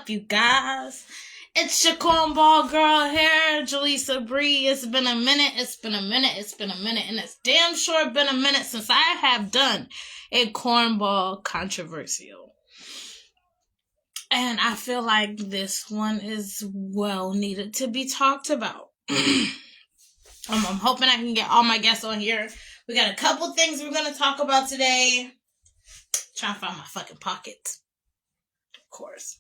up, you guys? It's your cornball girl here, Jalissa Bri. It's been a minute, and it's damn sure been a minute since I have done a cornball controversial. And I feel like this one is well needed to be talked about. I'm hoping I can get all my guests on here. We got a couple things we're going to talk about today. Trying to find my fucking pockets. Of course.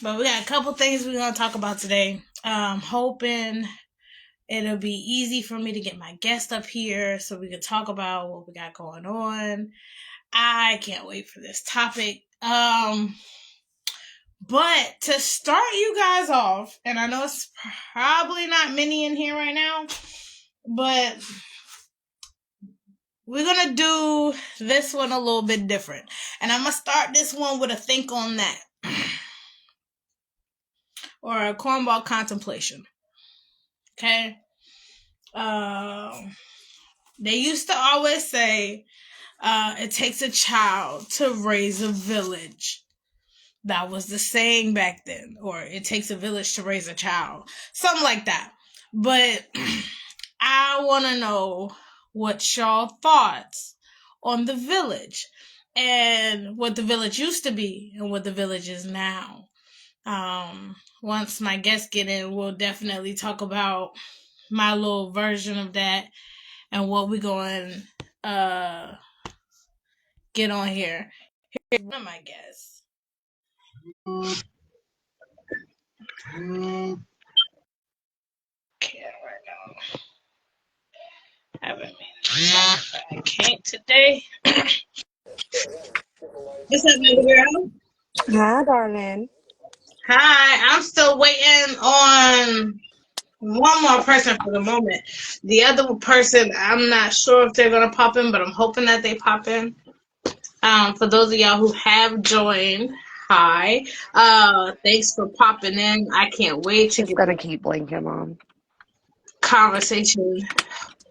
But we got a couple things we're going to talk about today. Hoping it'll be easy for me to get my guest up here so we can talk about what we got going on. I can't wait for this topic. But to start you guys off, and I know it's probably not many in here right now, but we're going to do this one a little bit different. And I'm going to start this one with a think on that. Or a cornball contemplation. Okay? They used to always say, it takes a child to raise a village. That was the saying back then. Or it takes a village to raise a child. Something like that. But I want to know what y'all thoughts on the village. And what the village used to be. And what the village is now. Once my guests get in, we'll definitely talk about my little version of that and what we're going to get on here. Here's one of my guests. Can't right now. I can't today. What's up, baby girl? Hi, darling. Hi, I'm still waiting on one more person for the moment. The other person, I'm not sure if they're going to pop in, but I'm hoping that they pop in. For those of y'all who have joined, hi. Thanks for popping in. I can't wait to Just gonna keep blinking, Mom. Conversation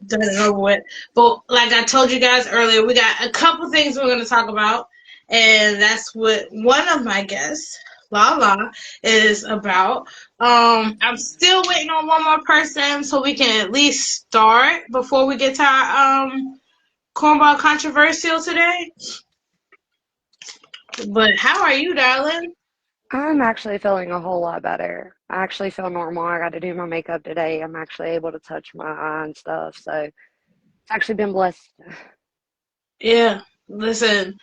done and over with. But like I told you guys earlier, we got a couple things we're going to talk about, and that's what one of my guests, Lala, is about. I'm still waiting on one more person so we can at least start before we get to our cornball controversial today. But how are you, darling? I'm actually feeling a whole lot better. I actually feel normal. I got to do my makeup today. I'm actually able to touch my eye and stuff. So it's actually been blessed. Yeah, listen,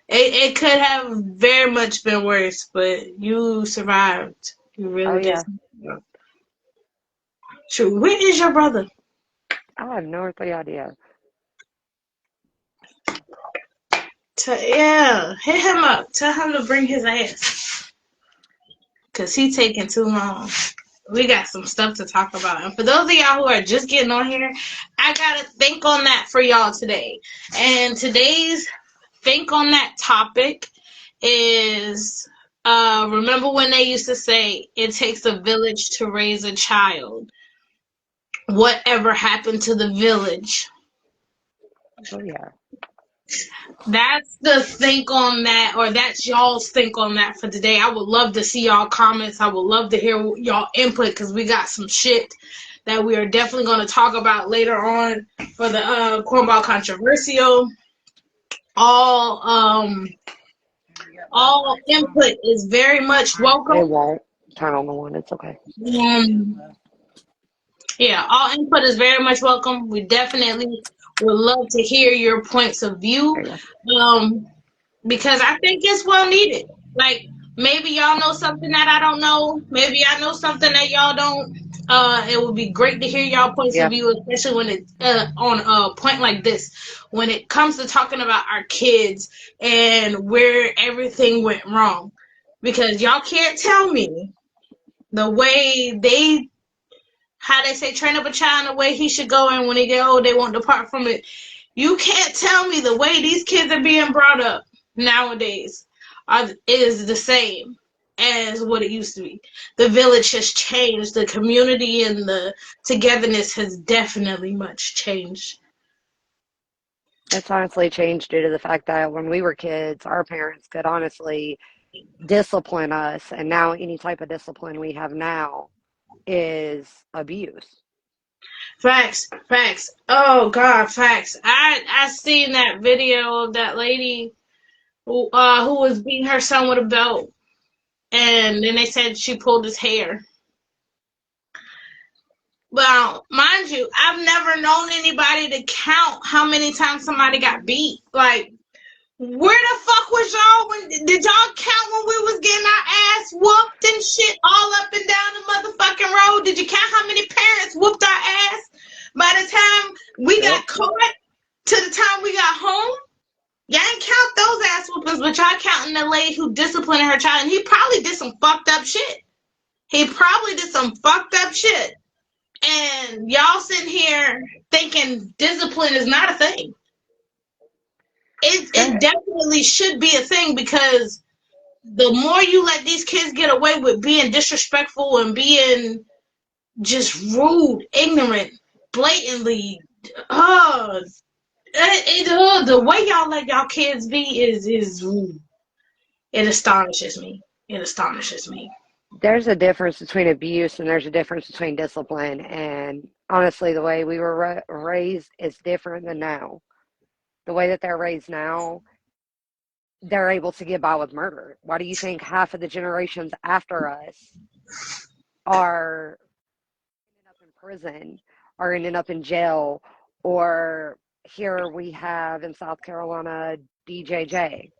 it could have very much been worse, but you survived. You really did. Yeah. True. Where is your brother? I have no idea. Yeah, hit him up. Tell him to bring his ass. Because he's taking too long. We got some stuff to talk about. And for those of y'all who are just getting on here, I got to think on that for y'all today. And today's think on that topic is, remember when they used to say, it takes a village to raise a child? Whatever happened to the village? Oh, yeah. That's the think on that, or that's y'all's think on that for today. I would love to see y'all comments. I would love to hear y'all input because we got some shit that we are definitely going to talk about later on for the cornball controversial. All input is very much welcome. It won't turn on the one. It's okay. Yeah, all input is very much welcome. We definitely would love to hear your points of view, because I think it's well needed. Like, maybe y'all know something that I don't know. Maybe I know something that y'all don't. It would be great to hear y'all points of view, especially when it's on a point like this, when it comes to talking about our kids and where everything went wrong. Because y'all can't tell me the way how they say train up a child in the way he should go, and when they get old, they won't depart from it. You can't tell me the way these kids are being brought up nowadays is the same as what it used to be. The village has changed. The community and the togetherness has definitely much changed. It's honestly changed due to the fact that when we were kids, our parents could honestly discipline us, and now any type of discipline we have now is abuse. Facts, facts. Oh God, facts. I seen that video of that lady who was beating her son with a belt, and then they said she pulled his hair. Well, mind you, I've never known anybody to count how many times somebody got beat. Like, where the fuck was y'all when did y'all count when we was getting our ass whooped and shit all up and down the motherfucking road? Did you count how many parents whooped our ass by the time we got caught to the time we got home? Y'all ain't count those ass whoopings, but y'all counting the lady who disciplined her child, and he probably did some fucked up shit. He probably did some fucked up shit. And y'all sitting here thinking discipline is not a thing. It definitely should be a thing, because the more you let these kids get away with being disrespectful and being just rude, ignorant, blatantly, the way y'all let y'all kids be is rude. It astonishes me. It astonishes me. There's a difference between abuse and there's a difference between discipline. And honestly, the way we were raised is different than now. The way that they're raised now, they're able to get by with murder. Why do you think half of the generations after us are ending up in prison, or ending up in jail, or here we have in South Carolina DJJ,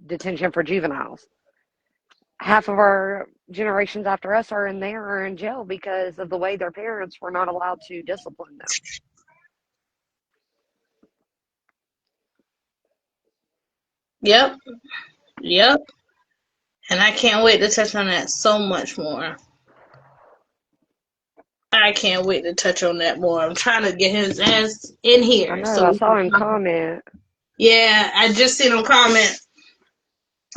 detention for juveniles? Half of our generations after us are in there or in jail because of the way their parents were not allowed to discipline them. Yep. Yep. And I can't wait to touch on that so much more. I can't wait to touch on that more. I'm trying to get his ass in here. I know, I saw him comment. Yeah, I just seen him comment.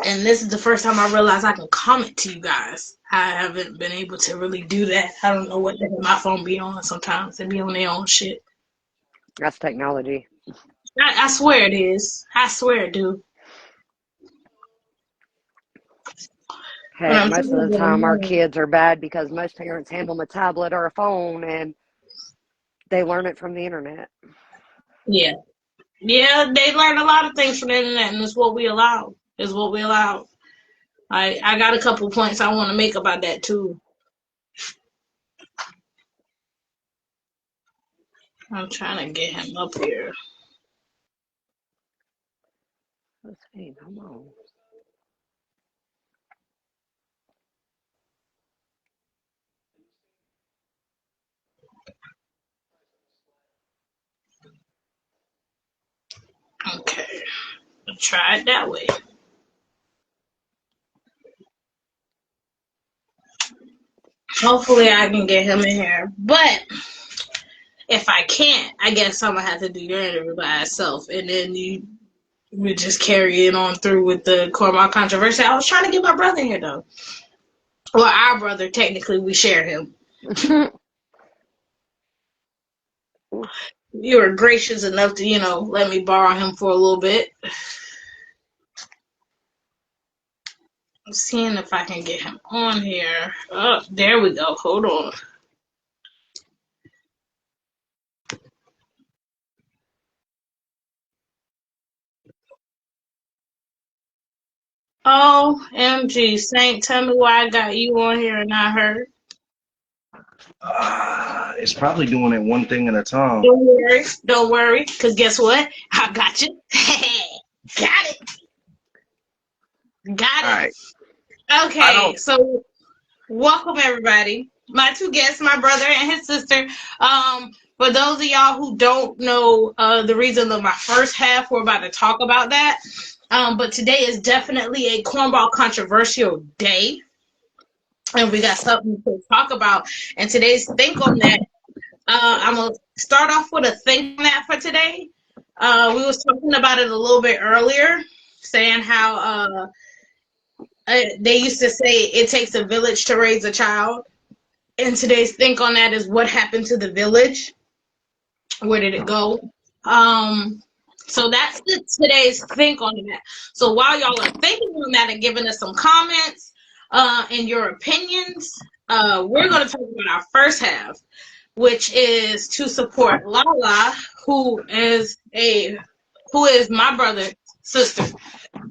And this is the first time I realized I can comment to you guys. I haven't been able to really do that. I don't know what the hell my phone be on sometimes. They be on their own shit. That's technology. I swear it is. I swear it do. Heck, most of the time our kids are bad because most parents hand them a tablet or a phone and they learn it from the internet. Yeah. Yeah, they learn a lot of things from the internet, and it's what we allow. It's what we allow. I got a couple points I want to make about that too. I'm trying to get him up here. Let's see, come on. Okay. I'll try it that way. Hopefully I can get him in here. But if I can't, I guess I'm gonna have to do your interview by itself, and then you would just carry it on through with the Cornball controversy. I was trying to get my brother in here though. Well, our brother, technically we share him. You were gracious enough to, let me borrow him for a little bit. I'm seeing if I can get him on here. Oh, there we go. Hold on. OMG, Saint, tell me why I got you on here and not her. It's probably doing it one thing at a time. Don't worry, because guess what? I got you. Got it. Got it. All right. Okay, so welcome everybody. My two guests, my brother and his sister. For those of y'all who don't know the reason of my first half, we're about to talk about that. But today is definitely a Cornball controversial day. And we got something to talk about. And today's think on that. I'm going to start off with a think on that for today. We was talking about it a little bit earlier, saying how they used to say it takes a village to raise a child. And today's think on that is what happened to the village. Where did it go? So that's today's think on that. So while y'all are thinking no matter giving us some comments and your opinions. We're going to talk about our first half, which is to support Lala, who is my brother's sister,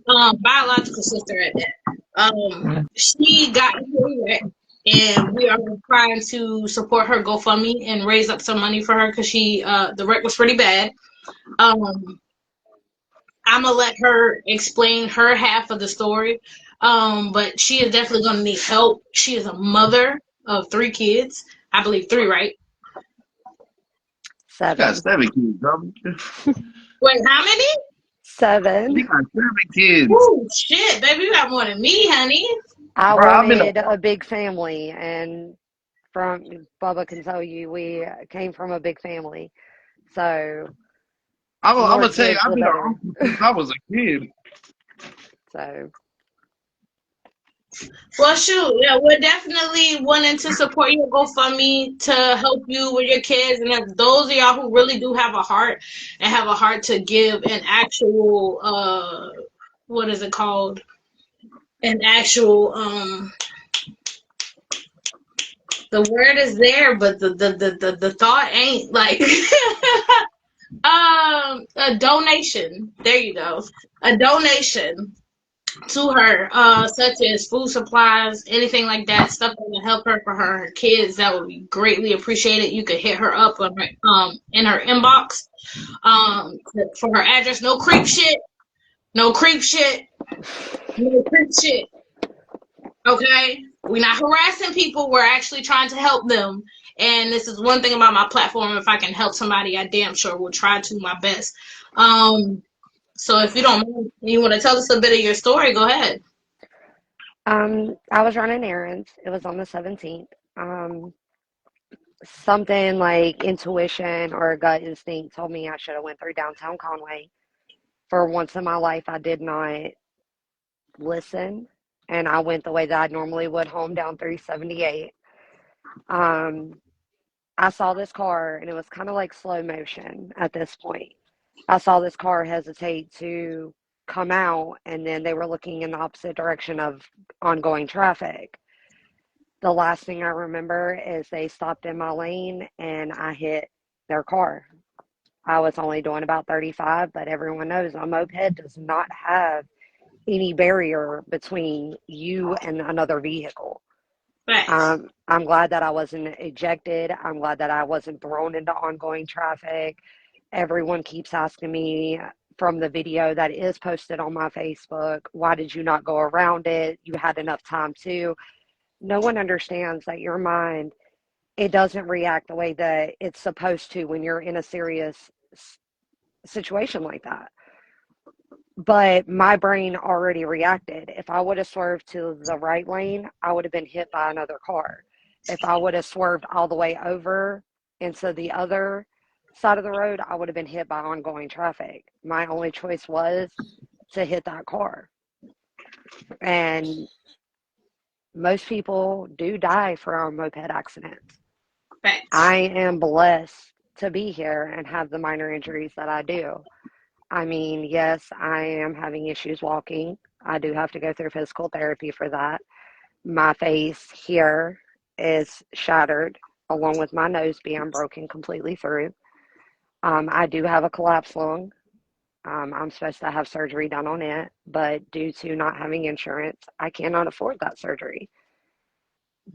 biological sister at that. She got into a wreck, and we are trying to support her GoFundMe and raise up some money for her because the wreck was pretty bad. I'm gonna let her explain her half of the story, but she is definitely gonna need help. She is a mother of 3 kids, I believe 3, right? You got 7. 7 kids, bro. Wait, how many? 7. You got 7 kids. Oh shit, baby, you got more than me, honey. I Bro, I've been wanted a big family, and from Bubba can tell you, we came from a big family. So I'm more gonna tell you, kids, I've the been an better. uncle since I was a kid. So Well, shoot, yeah, we're definitely wanting to support your GoFundMe to help you with your kids, and if those of y'all who really do have a heart and have a heart to give an actual, what is it called? An actual, the word is there, but the thought ain't like, a donation. There you go, a donation to her, such as food supplies, anything like that, stuff that will help her for her kids. That would be greatly appreciated. You could hit her up on her, in her inbox, for her address. No creep shit. No creep shit. No creep shit. Okay, we're not harassing people. We're actually trying to help them. And this is one thing about my platform. If I can help somebody, I damn sure will try to my best. So if you don't mind, you want to tell us a bit of your story, go ahead. I was running errands. It was on the 17th. Something like intuition or a gut instinct told me I should have went through downtown Conway. For once in my life, I did not listen, and I went the way that I normally would, home down 378. Um, I saw this car, and it was kind of like slow motion at this point. I saw this car hesitate to come out, and then they were looking in the opposite direction of ongoing traffic. The last thing I remember is they stopped in my lane, and I hit their car. I was only doing about 35, but everyone knows a moped does not have any barrier between you and another vehicle. Facts. I'm glad that I wasn't ejected. I'm glad that I wasn't thrown into ongoing traffic. Everyone keeps asking me from the video that is posted on my Facebook, why did you not go around it? You had enough time to. No one understands that your mind, it doesn't react the way that it's supposed to when you're in a serious situation like that. But my brain already reacted. If I would have swerved to the right lane, I would have been hit by another car. If I would have swerved all the way over into the other side of the road, I would have been hit by ongoing traffic. My only choice was to hit that car. And most people do die from moped accidents. Facts. I am blessed to be here and have the minor injuries that I do. I mean, yes, I am having issues walking. I do have to go through physical therapy for that. My face here is shattered, along with my nose being broken completely through. I do have a collapsed lung. I'm supposed to have surgery done on it, but due to not having insurance, I cannot afford that surgery.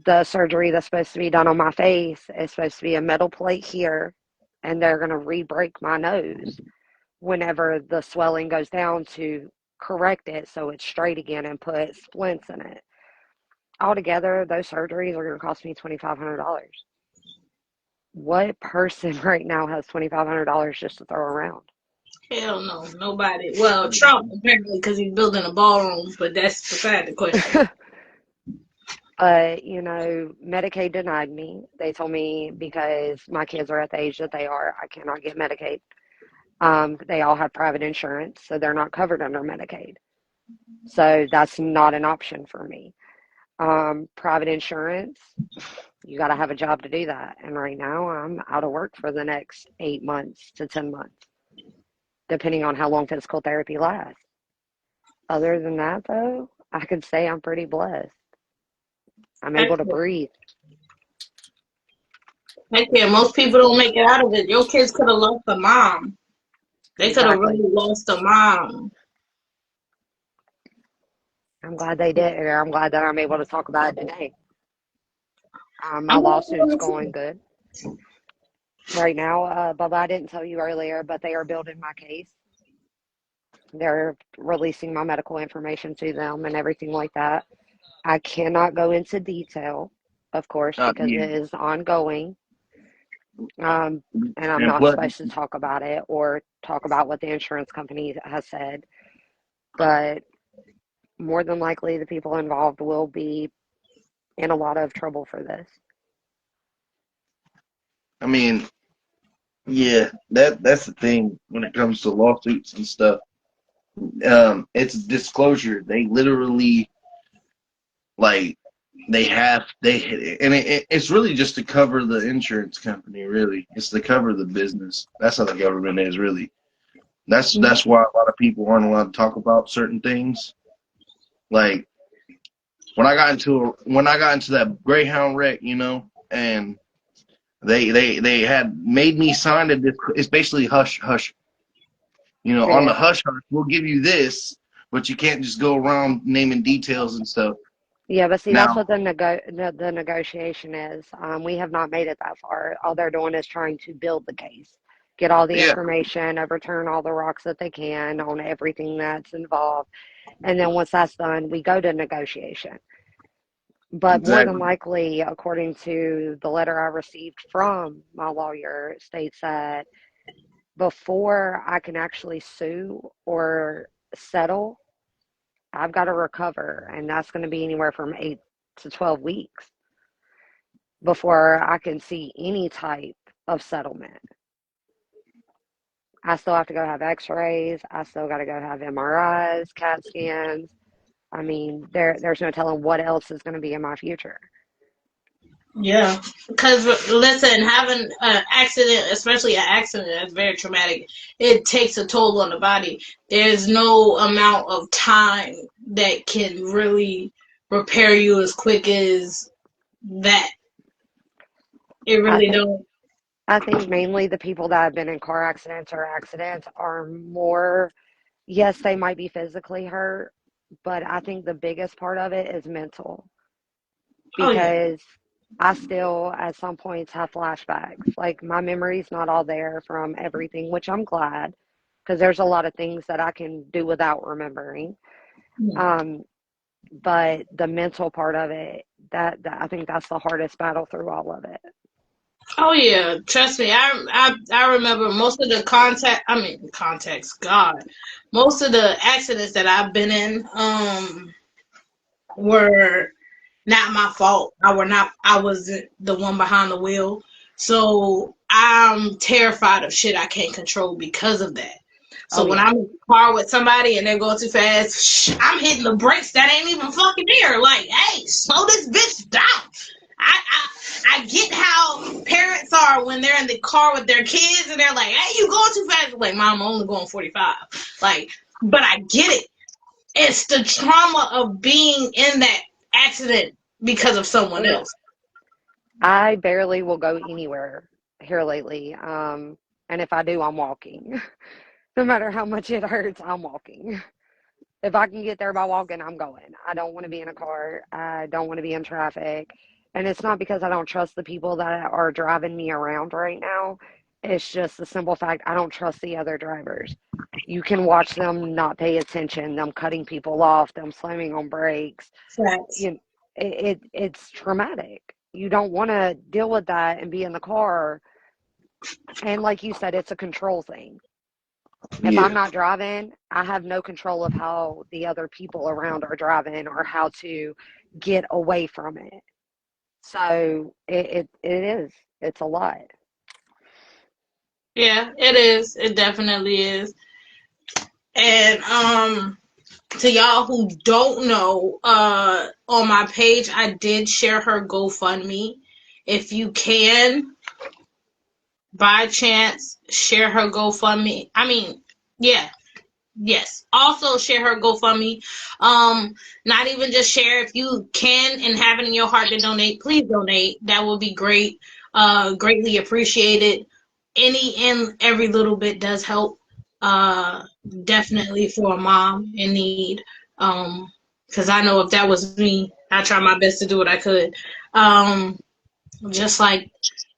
The surgery that's supposed to be done on my face is supposed to be a metal plate here, and they're going to re-break my nose whenever the swelling goes down to correct it so it's straight again and put splints in it. Altogether, those surgeries are going to cost me $2,500. What person right now has $2,500 just to throw around? Hell no, nobody. Well, Trump apparently because he's building a ballroom, but that's beside the question. But, Medicaid denied me. They told me because my kids are at the age that they are, I cannot get Medicaid. They all have private insurance, so they're not covered under Medicaid. So that's not an option for me. Private insurance, you got to have a job to do that. And right now, I'm out of work for the next 8 months to 10 months, depending on how long physical therapy lasts. Other than that, though, I could say I'm pretty blessed. I'm Heck able to yeah. breathe. Heck yeah. Most people don't make it out of it. Your kids could have lost a mom. They could have Exactly. really lost a mom. I'm glad they did, and I'm glad that I'm able to talk about it today. My I'm lawsuit's gonna going good right now. Bubba, I didn't tell you earlier, but they are building my case. They're releasing my medical information to them and everything like that. I cannot go into detail, of course, because Yeah. it is ongoing. Um, and I'm And not plus, supposed to talk about it or talk about what the insurance company has said. But more than likely, the people involved will be in a lot of trouble for this. I mean, yeah, that's the thing when it comes to lawsuits and stuff. It's disclosure. They literally like it's really just to cover the insurance company. Really, it's to cover the business. That's how the government is really. That's why a lot of people aren't allowed to talk about certain things. Like when I got into that Greyhound wreck, and they had made me sign a. It's basically hush hush. On the Yeah. hush hush, we'll give you this, but you can't just go around naming details and stuff. Yeah, but see, that's Now, what the negotiation is. We have not made it that far. All they're doing is trying to build the case, get all the yeah, information, overturn all the rocks that they can on everything that's involved, and then once that's done, we go to negotiation. But more than exactly. likely, according to the letter I received from my lawyer, states that before I can actually sue or settle, I've got to recover, and that's going to be anywhere from 8 to 12 weeks before I can see any type of settlement. I still have to go have x-rays. I still got to go have MRIs, CAT scans. I mean, there's no telling what else is going to be in my future. Yeah, because listen, having an accident, especially an accident that's very traumatic, it takes a toll on the body. There's no amount of time that can really repair you as quick as that. It I really think don't. I think mainly the people that have been in car accidents or accidents are more, yes, they might be physically hurt, but I think the biggest part of it is mental, Oh yeah, because I still at some points have flashbacks. Like my memory's not all there from everything, which I'm glad, because there's a lot of things that I can do without remembering. Um, but the mental part of it, that I think that's the hardest battle through all of it. oh yeah. Trust me, I remember most of the contact. I mean, context. God, most of the accidents that I've been in, were not my fault. I wasn't the one behind the wheel. So I'm terrified of shit I can't control because of that. So Oh when yeah. I'm in the car with somebody and they're going too fast, I'm hitting the brakes that ain't even fucking there. Like, hey, slow this bitch down. I, I get how parents are when they're in the car with their kids and they're like, hey, you going too fast. I'm like, mom, I'm only going 45. Like, but I get it. It's the trauma of being in that accident because of Oh someone yeah. else. I barely will go anywhere here lately. And if I do, I'm walking. No matter how much it hurts, I'm walking. If I can get there by walking, I'm going. I don't want to be in a car. I don't want to be in traffic. And it's not because I don't trust the people that are driving me around right now. It's just the simple fact I don't trust the other drivers. You can watch them not pay attention, them cutting people off, them slamming on brakes. Facts. You, it's traumatic. You don't want to deal with that and be in the car. And like you said, it's a control thing. If I'm Yeah, not driving, I have no control of how the other people around are driving or how to get away from it. So it is. It's a lot. Yeah, it is. It definitely is. And to y'all who don't know, on my page I did share her GoFundMe. If you can, by chance, share her GoFundMe. I mean, yeah, Yes. Also share her GoFundMe. Not even just share. If you can and have it in your heart to donate, please donate. That would be great. Greatly appreciated. Any and every little bit does help. Uh, Definitely for a mom in need. Because I know if that was me, I try my best to do what I could. Um, just like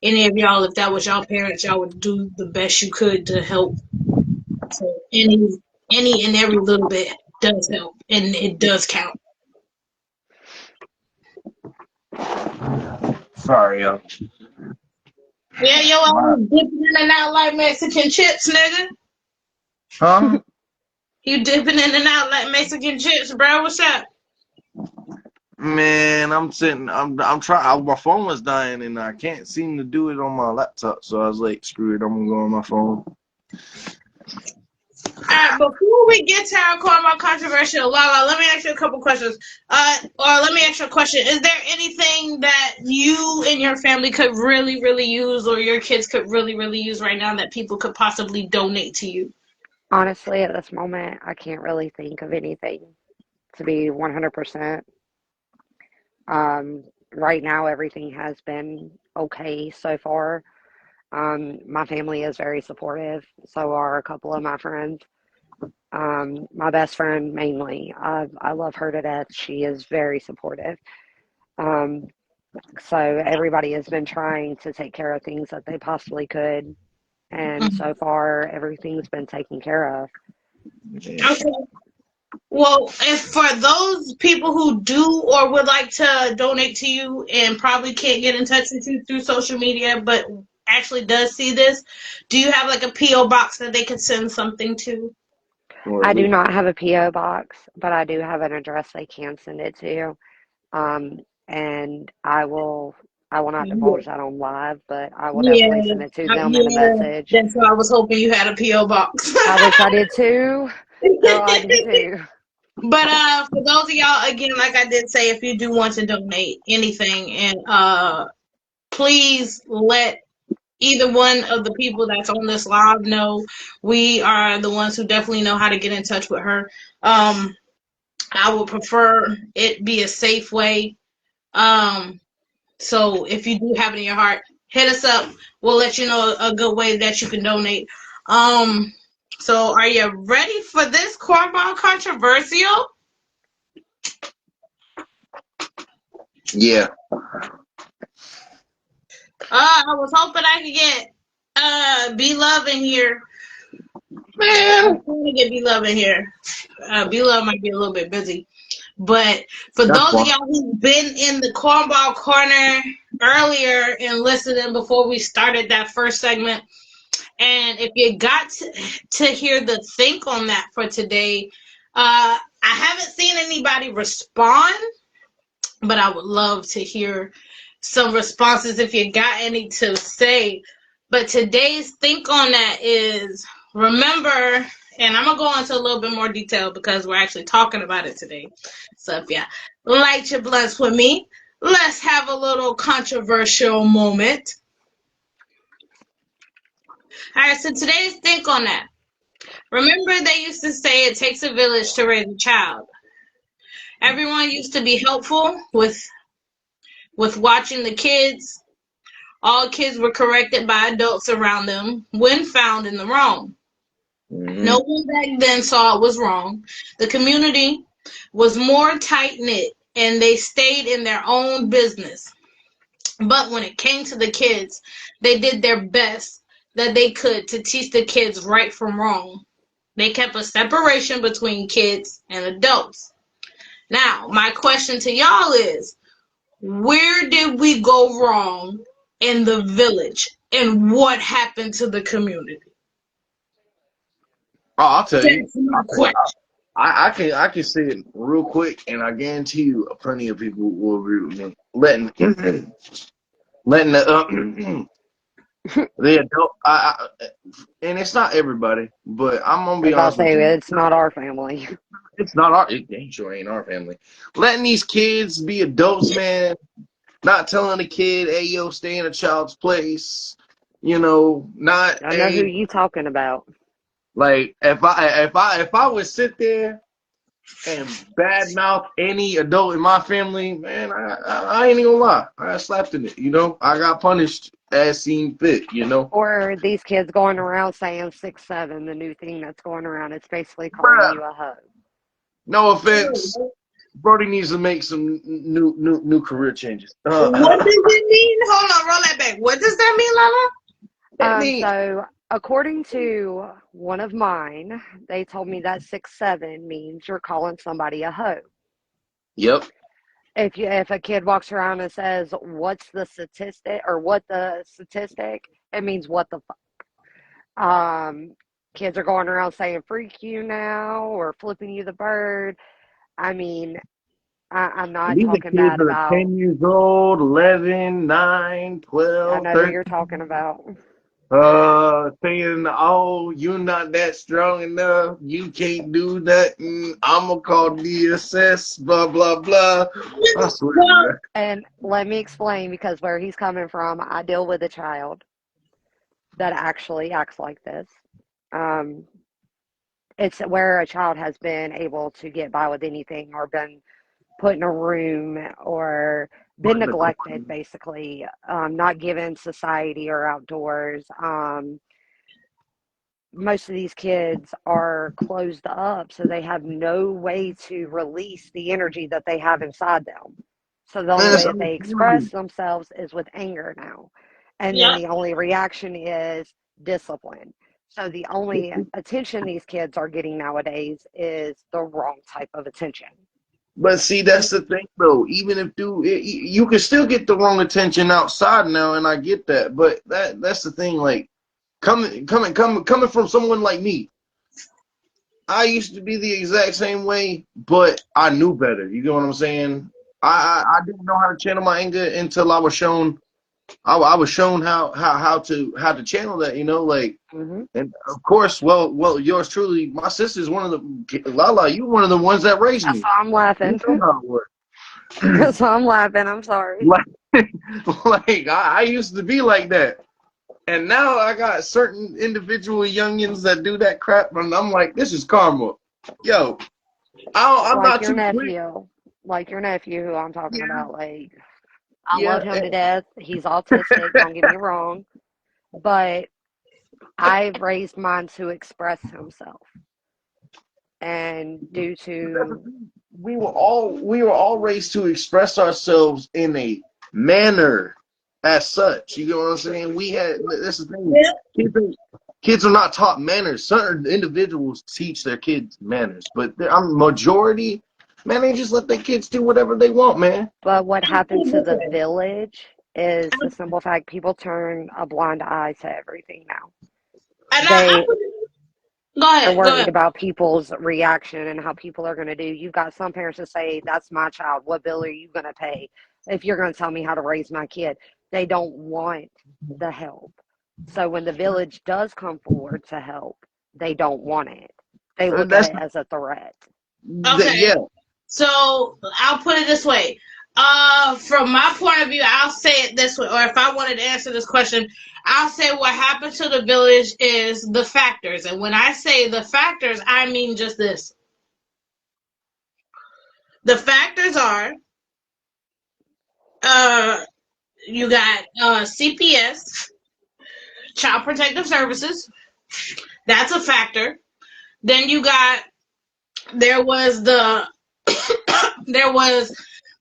any of y'all, if that was y'all parents, y'all would do the best you could to help. So any and every little bit does help, and it does count. Sorry, y'all. Yeah, yo, I was dipping in and out like Mexican chips, nigga. Huh? You dipping in and out like Mexican chips, bro. What's up? Man, I'm sitting. I'm trying. My phone was dying, and I can't seem to do it on my laptop. So I was like, "Screw it, I'm gonna go on my phone." All right, before we get to our Cornball controversial, Lala, let me ask you a couple questions. Or let me ask you a question. Is there anything that you and your family could really, really use, or your kids could really, really use right now that people could possibly donate to you? Honestly, at this moment, I can't really think of anything to be 100%. Right now, everything has been okay so far. My family is very supportive, so are a couple of my friends. My best friend mainly. I love her to death. She is very supportive. Um, so everybody has been trying to take care of things that they possibly could, and Mhm. so far everything's been taken care of. Okay. Well, if for those people who do or would like to donate to you and probably can't get in touch with you through social media, but actually does see this, do you have like a PO box that they could send something to? I do not have a PO box, but I do have an address they can send it to. And I will not Yeah, divulge that on live, but I will definitely yeah, send it to them in a yeah. message. That's why I was hoping you had a PO box. I wish I did too. Girl, I do too. But for those of y'all, again, like I did say, if you do want to donate anything, and please let either one of the people that's on this live know. We are the ones who definitely know how to get in touch with her. Um, I would prefer it be a safe way. Um, so if you do have it in your heart, hit us up. We'll let you know a good way that you can donate. Um, so are you ready for this cornball controversial? Yeah. I was hoping I could get B Love in here. I'm Man, trying to get B Love in here. B Love might be a little bit busy. But for that's those of fine. y'all who've been in the cornball corner earlier and listening before we started that first segment, and if you got to hear the think on that for today, I haven't seen anybody respond, but I would love to hear some responses if you got any to say. But today's think on that is remember, and I'm gonna go into a little bit more detail because we're actually talking about it today. So if you light your blunts with me, let's have a little controversial moment. All right, so today's think on that. Remember, they used to say it takes a village to raise a child. Everyone used to be helpful with watching the kids. All kids were corrected by adults around them when found in the wrong. Mm-hmm. No one back then saw it was wrong. The community was more tight knit and they stayed in their own business. But when it came to the kids, they did their best that they could to teach the kids right from wrong. They kept a separation between kids and adults. Now, my question to y'all is where did we go wrong in the village and what happened to the community? Oh, I'll tell you. That's my question. I can say it real quick, and I guarantee you, plenty of people will agree with me. Letting the adult, and it's not everybody, but I'm gonna I was be about to honest with say, you. it's not our family. It's not our. It sure ain't our family. Letting these kids be adults, man. Not telling a kid, "Hey, yo, stay in a child's place." You know, not I know who a you talking about. Like if I would sit there and badmouth any adult in my family, man, I ain't even gonna lie. I got slapped in it, you know. I got punished as seen fit, you know. Or these kids going around saying 6'7", the new thing that's going around. It's basically calling Bruh, you a hoe. no offense. Brody needs to make some new career changes. What does it mean? Hold on, roll that back. What does that mean, Lala? That mean, So according to one of mine, they told me that 6'7" means you're calling somebody a hoe. yep. If a kid walks around and says, "What's the statistic?" or "What the statistic?" it means what the fuck. Kids are going around saying "freak you" now or flipping you the bird. I mean, I'm not These are talking kids bad that are about. 10 years old, 11, 9, I 12, know who 13. you're talking about. Saying, oh, you're not that strong enough. You can't do nothing. I'm going to call DSS, blah, blah, blah. I swear to Well, God. And let me explain because where he's coming from, I deal with a child that actually acts like this. Um, it's where a child has been able to get by with anything or been put in a room or Put been in the neglected, corner. basically, not given society or outdoors. Most of these kids are closed up, so they have no way to release the energy that they have inside them. So the only Man, it's way that they understandable. express themselves is with anger now. And then yeah. the only reaction is discipline. So the only attention these kids are getting nowadays is the wrong type of attention. But see, that's the thing, though. Even if you can still get the wrong attention outside now, and I get that. But that's the thing. Like coming from someone like me, I used to be the exact same way, but I knew better. You get what I'm saying? I didn't know how to channel my anger until I was shown. I was shown how to channel that. You know, like. Mm-hmm. And of course, well, yours truly. My sister's one of the Lala. You one of the ones that raised That's me. why I'm You laughing. know how it works. That's why I'm laughing. I'm sorry. like, like I used to be like that, and now I got certain individual youngins that do that crap, and I'm like, this is karma. Yo, I'm Like not your too quick. nephew. Like your nephew who I'm talking Yeah, about. Like, I love yeah. him to death. He's autistic, don't get me wrong. But I've raised mine to express himself. And due to, We were all raised to express ourselves in a manner as such. You know what I'm saying? We had this is the thing. Yeah. Kids are not taught manners. Certain individuals teach their kids manners, but I'm majority. Man, they just let their kids do whatever they want, man. but what happened to the Listen, village is the simple fact people turn a blind eye to everything now. and I They put go are ahead, go worried ahead. about people's reaction and how people are going to do. You've got some parents that say, "That's my child. What bill are you going to pay if you're going to tell me how to raise my kid?" They don't want the help. So when the village does come forward to help, they don't want it. They look at That's it as a threat. that. Okay. Yeah, So I'll put it this way. From my point of view, I'll say it this way, or if I wanted to answer this question, I'll say what happened to the village is the factors. And when I say the factors, I mean just this. The factors are uh you got CPS, Child Protective Services. That's a factor. Then you got there was the there was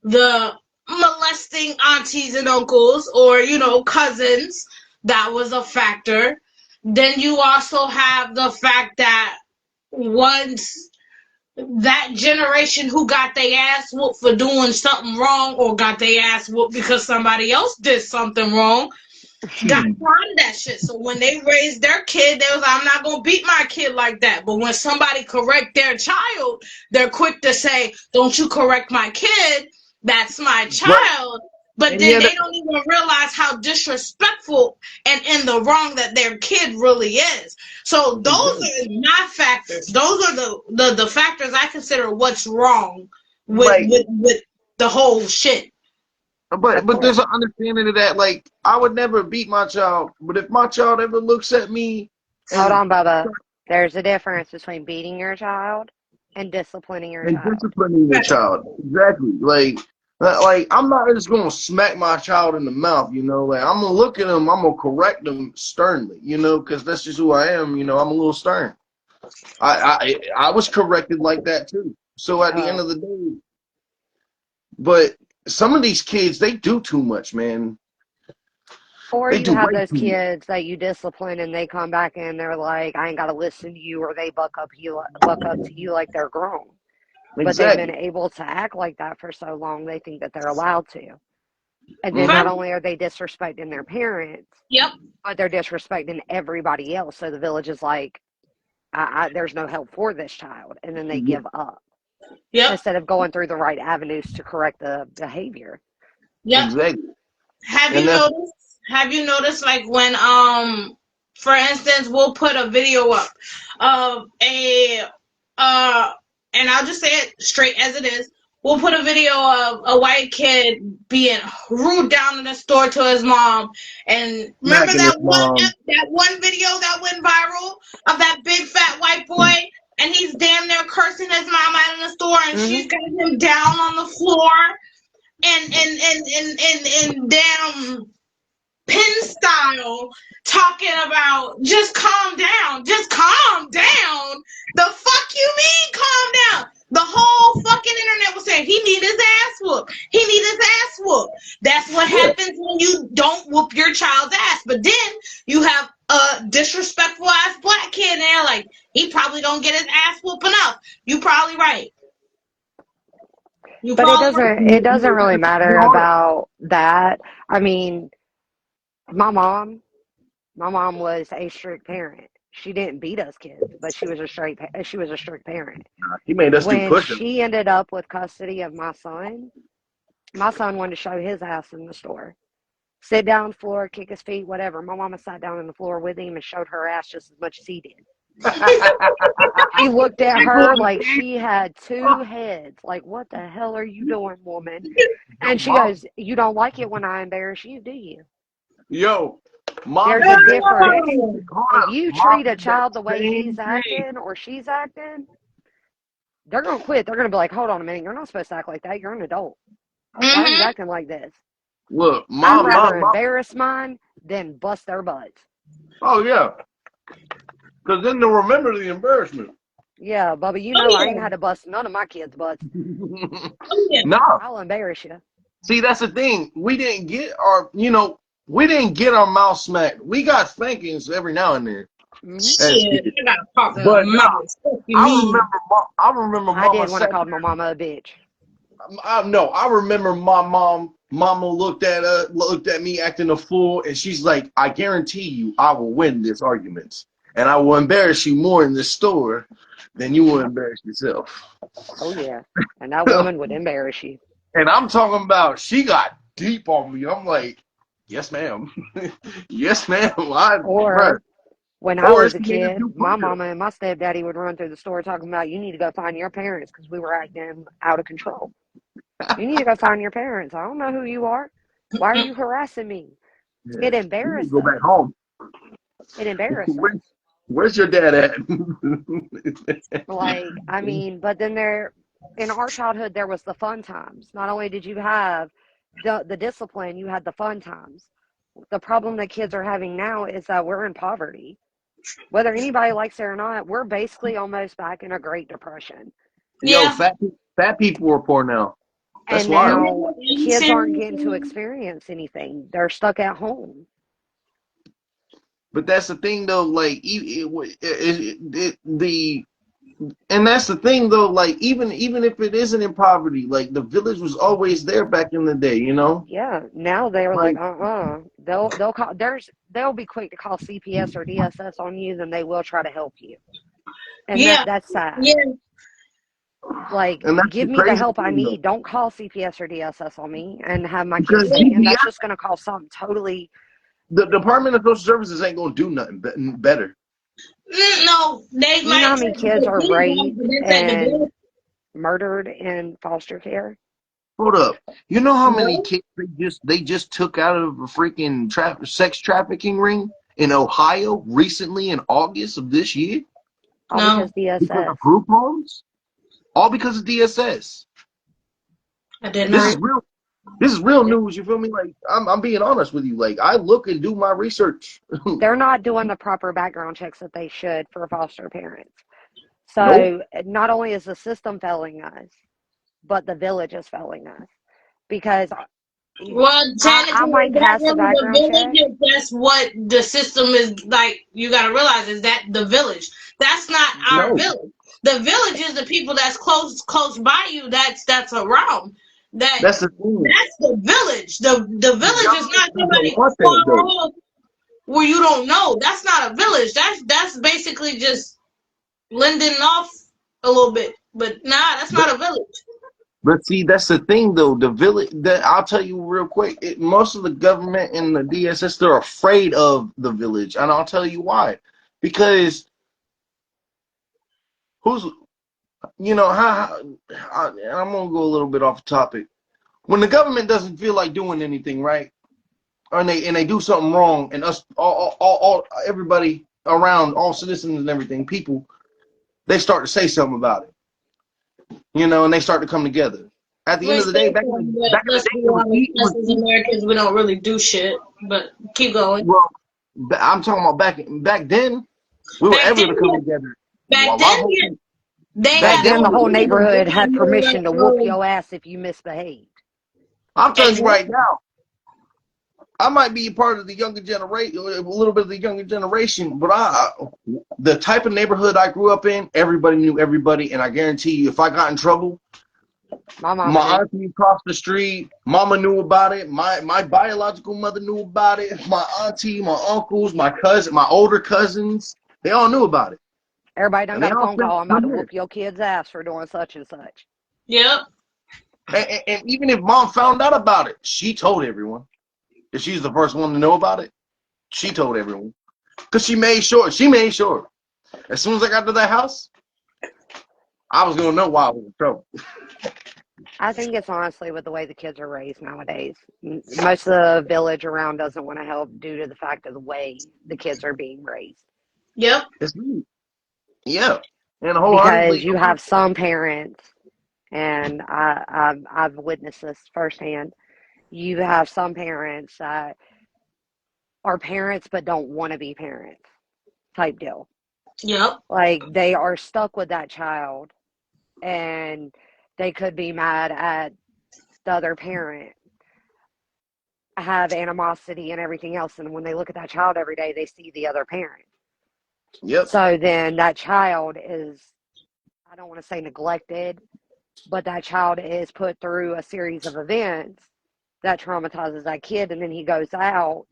the molesting aunties and uncles or cousins. That was a factor. Then you also have the fact that once that generation who got their ass whooped for doing something wrong or got their ass whooped because somebody else did something wrong got tired of that shit. So when they raised their kid, they was like, I'm not gonna beat my kid like that. But when somebody correct their child, they're quick to say, don't you correct my kid, that's my but child. But and then yeah, they don't even realize how disrespectful and in the wrong that their kid really is. So those are my factors. Those are the factors I consider what's wrong with like, with with the whole shit. Of but course. there's an understanding of that. Like, I would never beat my child, but if my child ever looks at me Hold and on, Bubba. There's a difference between beating your child and disciplining your And child. disciplining your child. Exactly. Like I'm not just gonna smack my child in the mouth, you know. Like I'm gonna look at him, I'm gonna correct him sternly, you know, because that's just who I am. You know, I'm a little stern. I was corrected like that too. So at the end Oh. of the day, but some of these kids, they do too much, man. Or They you do have way those too much. kids that you discipline and they come back and they're like, I ain't gotta listen to you, or they buck up to you like they're grown. But they've been Exactly. able to act like that for so long they think that they're allowed to. And then not Mm-hmm. only are they disrespecting their parents, Yep. but they're disrespecting everybody else. So the village is like, there's no help for this child. And then they give up Yep. instead of going through the right avenues to correct the behavior. Yep. Exactly. Have And you that's noticed? Have you noticed, like when for instance, we'll put a video up of a uh, and I'll just say it straight as it is. We'll put a video of a white kid being rude down in the store to his mom, and remember smacking his mom. that one video that went viral of that big fat white boy, and he's damn near cursing his mom out in the store, and she's Mm-hmm. got him down on the floor and damn pin style talking about just calm down, just calm down. The fuck you mean calm down? The whole fucking internet was saying he need his ass whooped. He need his ass whooped. That's what Yeah. happens when you don't whoop your child's ass. But then you have a disrespectful ass black kid there, like he probably don't get his ass whooped enough. You probably right. You But it probably right. doesn't it doesn't really Hold matter on. about that. I mean, my mom my mom was a strict parent. She didn't beat us kids, but she was a strict parent. He made us do When push-ups. she ended up with custody of my son wanted to show his ass in the store. Sit down on the floor, kick his feet, whatever. My mama sat down on the floor with him and showed her ass just as much as he did. He looked at her like she had two heads. Like, what the hell are you doing, woman? And she goes, you don't like it when I embarrass you, do you? Yo, mom There's did a that. difference. Hold If up. you Mom treat a did that child the way same he's thing. acting or she's acting, they're going to quit. They're going to be like, hold on a minute. You're not supposed to act like that. You're an adult. Why are you Mm-hmm. acting like this? Look, I'd mom, rather mom, mom. embarrass mine than bust their butts. Oh yeah, because then they'll remember the embarrassment. Yeah, Bubba, you Oh know I ain't yeah. had to bust none of my kids' butts. Oh yeah. No, I'll embarrass you. see that's the thing. We didn't get our, we didn't get our mouth smacked. We got spankings every now and then Hmm. as Shit, kids. I got a pop in my But no, mouth. Fuck you I mean? remember, I remember I Mama did when I sat. called my mama a bitch. No, I remember my mama looked at me acting a fool, and she's like, "I guarantee you, I will win this argument, and I will embarrass you more in this store than you will embarrass yourself." Oh, yeah. And that woman would embarrass you. And I'm talking about she got deep on me. I'm like, "Yes, ma'am. Yes, ma'am." Bruh. Or when I Or was a she made us do kid, my push-ups. mama and my stepdaddy would run through the store talking about, you need to go find your parents because we were acting out of control. You need to go find your parents. I don't know who you are. Why are you harassing me? Yeah, It you need to embarrassed go back us. home. It embarrassed Where, us. where's your dad at? Like, I mean, but then in our childhood, there was the fun times. Not only did you have the discipline, you had the fun times. The problem that kids are having now is that we're in poverty. Whether anybody likes it or not, we're basically almost back in a Great Depression. Yo, Yeah. fat people are poor now. That's And wild. now kids aren't getting to experience anything. They're stuck at home. But that's the thing, though. Like, and that's the thing, though. Like, even if it isn't in poverty, like the village was always there back in the day. You know, Yeah, now they're like, like they'll be quick to call CPS or DSS on you than they will try to help you. And Yeah. that's sad. Yeah. Like, and that's the give me the crazy help I thing, though, need. Don't call CPS or DSS on me and have my kid because stay. And that's DPS, just going to cause something totally. the Department of Social Services ain't gonna do nothing better. No, they You know might how try many to kids put are things on raped for that type of and bill. murdered in foster care? Hold up, you know how many No. kids they just took out of a freaking sex trafficking ring in Ohio recently in August of this year? All No, because Because DSS. of group homes? All because of DSS. I did This not. is real. This is real news. You feel me? Like I'm being honest with you. Like I look and do my research. They're not doing the proper background checks that they should for foster parents. Nope. So not only is the system failing us, but the village is failing us because Well, I technically, might is that pass a really the background check. village? If that's what the system is like, you got to realize is that the village. That's not our No. village. The village is the people that's close by you. That's around. That That's the thing. that's the village. The The village is government not doesn't somebody want that far though. off where you don't know. That's not a village. That's basically just lending off a little bit. But nah, that's But not a village. but see, that's the thing though. The village. That I'll tell you real quick. Most of the government and the DSS, they're afraid of the village, and I'll tell you why. Because who's I'm gonna go a little bit off topic. When the government doesn't feel like doing anything right, and they do something wrong, and us all everybody around, all citizens and everything, people, they start to say something about it, and they start to come together. At the end We of the day, say back in something, the but back in the let's day, be it was honest. easy. It Us was as easy. Americans, we don't really do shit. But keep going. Well, I'm talking about back then, we were Back able then, to come yeah. together. Back Well, a lot then, of yeah, people, they back Back had then, then, the we whole were able to. neighborhood they had had permission to whoop more. your ass if you misbehaved. I'm telling you right Exactly. now, I might be a part of the younger generation, a little bit of the younger generation, but the type of neighborhood I grew up in, everybody knew everybody, and I guarantee you, if I got in trouble, My mama my knew. auntie across the street, mama knew about it. My biological mother knew about it. My auntie, my uncles, my cousin, my older cousins, they all knew about it, Everybody done and they got a all phone said, call. I'm about to "Come here." whoop your kid's ass for doing such and such. Yep. And even if mom found out about it, she told everyone. If she's the first one to know about it, she told everyone because she made sure. She made sure. As soon as I got to that house, I was gonna know why I was in trouble. I think it's honestly with the way the kids are raised nowadays. Most of the village around doesn't want to help due to the fact of the way the kids are being raised. Yep. It's me. Yeah, and Because wholeheartedly. you have some parents, and I've witnessed this firsthand. You have some parents that are parents but don't want to be parents type deal. Yep. Like they are stuck with that child, and they could be mad at the other parent, have animosity and everything else, and when they look at that child every day they see the other parent. Yep. So then that child is, I don't want to say neglected, but that child is put through a series of events that traumatizes that kid, and then he goes out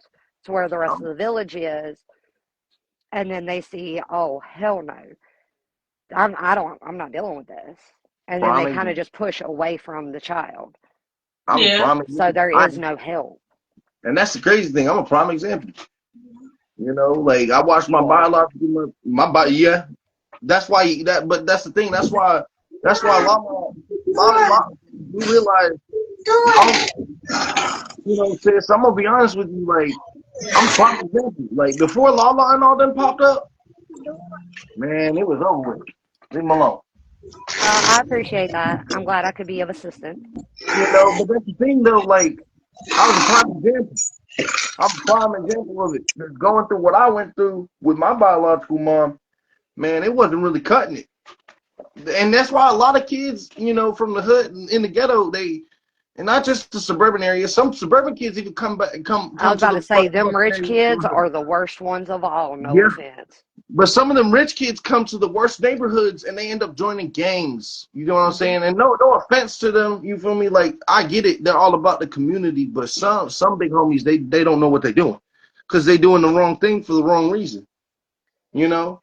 to where the rest of the village is, and then they see, oh hell no, I'm not dealing with this, and then they Prime kind of example. just push away from the child. I'm a Yeah. prime So example. there is no help. And that's the crazy thing. I'm a prime example. Like I watched my You are. biological, my body. Yeah, that's why that. But that's the thing. That's why Lala, we realize. I'm, sis. I'm gonna be honest with you. Like I'm a prime example. Like before Lala and all them popped up, man, it was over with. Leave them alone. I appreciate that. I'm glad I could be of assistance. But that's the thing though. Like I was a prime example. I'm a prime example of it. Just going through what I went through with my biological mom, man, it wasn't really cutting it. And that's why a lot of kids, from the hood and in the ghetto, and not just the suburban areas, some suburban kids even come back, I come was to about the to say, them fucking rich kids neighborhood. are the worst ones of all, no Yeah, offense. but some of them rich kids come to the worst neighborhoods and they end up joining gangs. You know what I'm saying? And no offense to them, you feel me? Like I get it, they're all about the community, but some big homies they don't know what they're doing because they doing the wrong thing for the wrong reason. You know?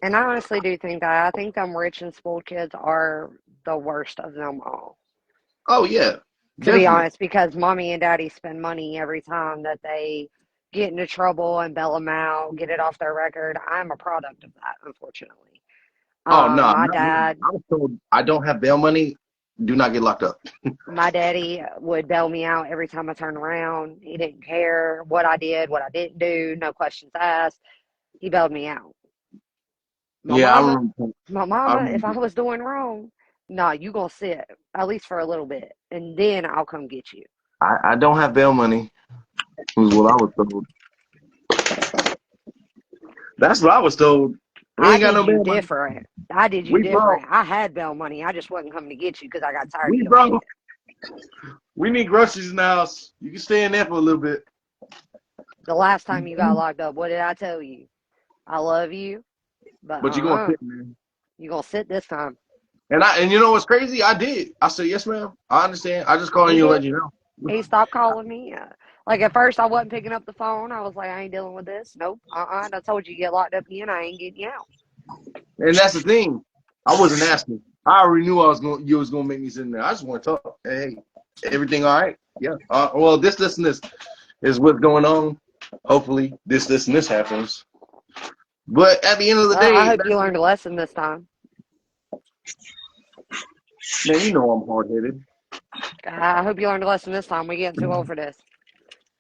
And I honestly do think that. I think them rich and spoiled kids are the worst of them all, Oh yeah, to be definitely. honest, because mommy and daddy spend money every time that they get into trouble and bail them out, get it off their record. I'm a product of that, unfortunately. Oh no, My not me. dad, I was told I don't have bail money. Do not get locked up. my daddy would bail me out every time I turned around. He didn't care what I did, what I didn't do, no questions asked. He bailed me out. My Yeah, I mama, remember. my I mama, if I remember. was doing wrong, nah, you gonna sit at least for a little bit, and then I'll come get you. I don't have bail money. Was what I was told. That's what I was told. We I ain't got did no you bail money. different. I did you We broke. different. I had bail money. I just wasn't coming to get you because I got tired of We your shit. broke. We need groceries in the house. You can stay in there for a little bit. The last time you got locked up, what did I tell you? I love you, but But you're gonna sit, man. you gonna sit this time. And you know what's crazy? I did. I said, yes, ma'am. I understand. I just calling He you to did. let you know. He stopped calling me. Like at first, I wasn't picking up the phone. I was like, I ain't dealing with this. Nope. I told you get locked up again. I ain't getting you out. And that's the thing. I wasn't asking. I already knew you was gonna make me sit in there. I just want to talk. Hey, everything all right? Yeah. Well, this, and this is what's going on. Hopefully, this, and this happens. But at the end of the Well, I day, hope you learned a lesson this time. man, you know I'm hard headed. I hope you learned a lesson this time. We're getting too old for this.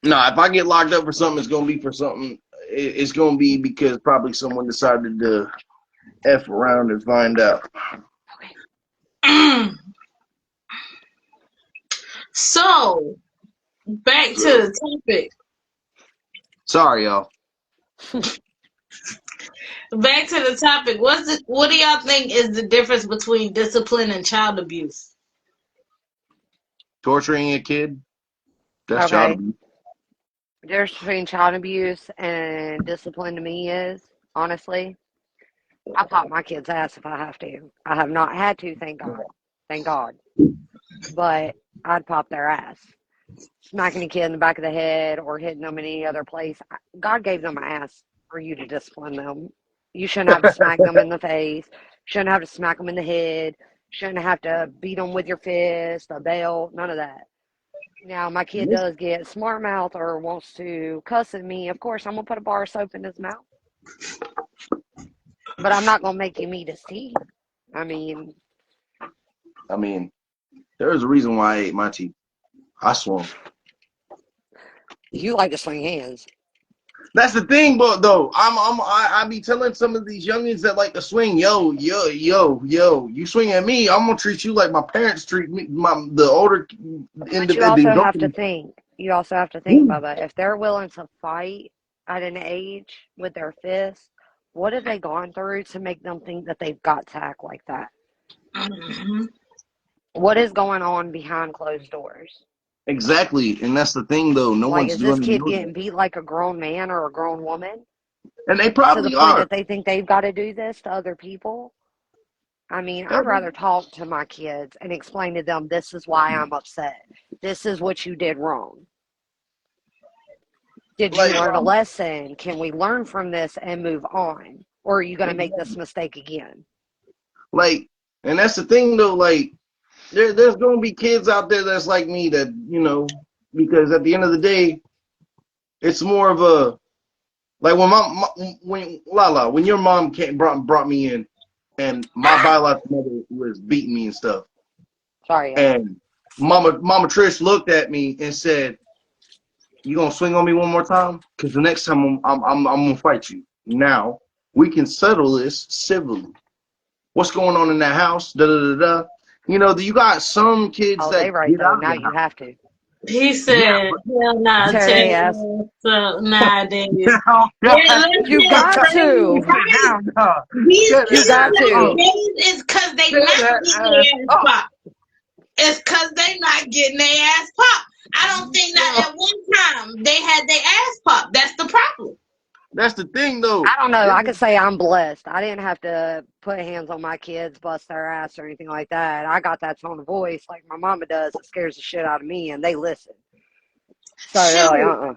No, if I get locked up for something, it's gonna be for something. It's gonna be because probably someone decided to F around and find out. So, back to the topic. Sorry, y'all. Back to the topic. What do y'all think is the difference between discipline and child abuse? Torturing a kid, that's child Okay. abuse. The difference between child abuse and discipline to me is, honestly, I pop my kid's ass if I have to. I have not had to, thank God. Thank God. But I'd pop their ass. Smacking a kid in the back of the head or hitting them in any other place. God gave them an ass for you to discipline them. You shouldn't have to smack them in the face. Shouldn't have to smack them in the head. Shouldn't have to beat them with your fist, a belt, none of that. Now, my kid does get smart mouth or wants to cuss at me. Of course, I'm going to put a bar of soap in his mouth. But I'm not going to make him eat his teeth. I mean, there's a reason why I ate my teeth. I swung. you like to swing hands. That's the thing, but though I be telling some of these youngins that like to swing, yo, you swing at me, I'm gonna treat you like my parents treat me, the older But you also individual. have to think. You also have to think, Bubba, if they're willing to fight at an age with their fists, what have they gone through to make them think that they've got to act like that? Mm-hmm. What is going on behind closed doors? Exactly, and that's the thing, though. No Like, one's is this gonna kid know getting that, beat like a grown man or a grown woman and they to the probably point are. that they think they've got to do this to other people? I mean, I'd rather talk to my kids and explain to them, this is why I'm upset. This is what you did wrong. Did you Like, learn a lesson? Can we learn from this and move on? Or are you going to make this mistake again? and that's the thing, though. Like, there's gonna be kids out there that's like me that because at the end of the day, it's more of a like when Lala, when your mom brought me in, and my biological mother was beating me and stuff, Sorry. and Mama Trish looked at me and said, "You gonna swing on me one more time? Because the next time I'm gonna fight you. Now we can settle this civilly. What's going on in that house? Da da da da. You got some kids Oh, that they right, get though. out of Now the you house. have to. He Yeah, said, "Hell nah, Tear tear their ass. your ass up nowadays." oh, Yeah, God. You got to. right. No. These You kids got to. nowadays is because they not getting their ass popped. It's because they not getting their ass popped. I don't think that at one time they had their ass popped. That's the problem. That's the thing, though. I don't know. I could say I'm blessed. I didn't have to put hands on my kids, bust their ass, or anything like that. I got that tone of voice like my mama does. It scares the shit out of me, and they listen. So they're like,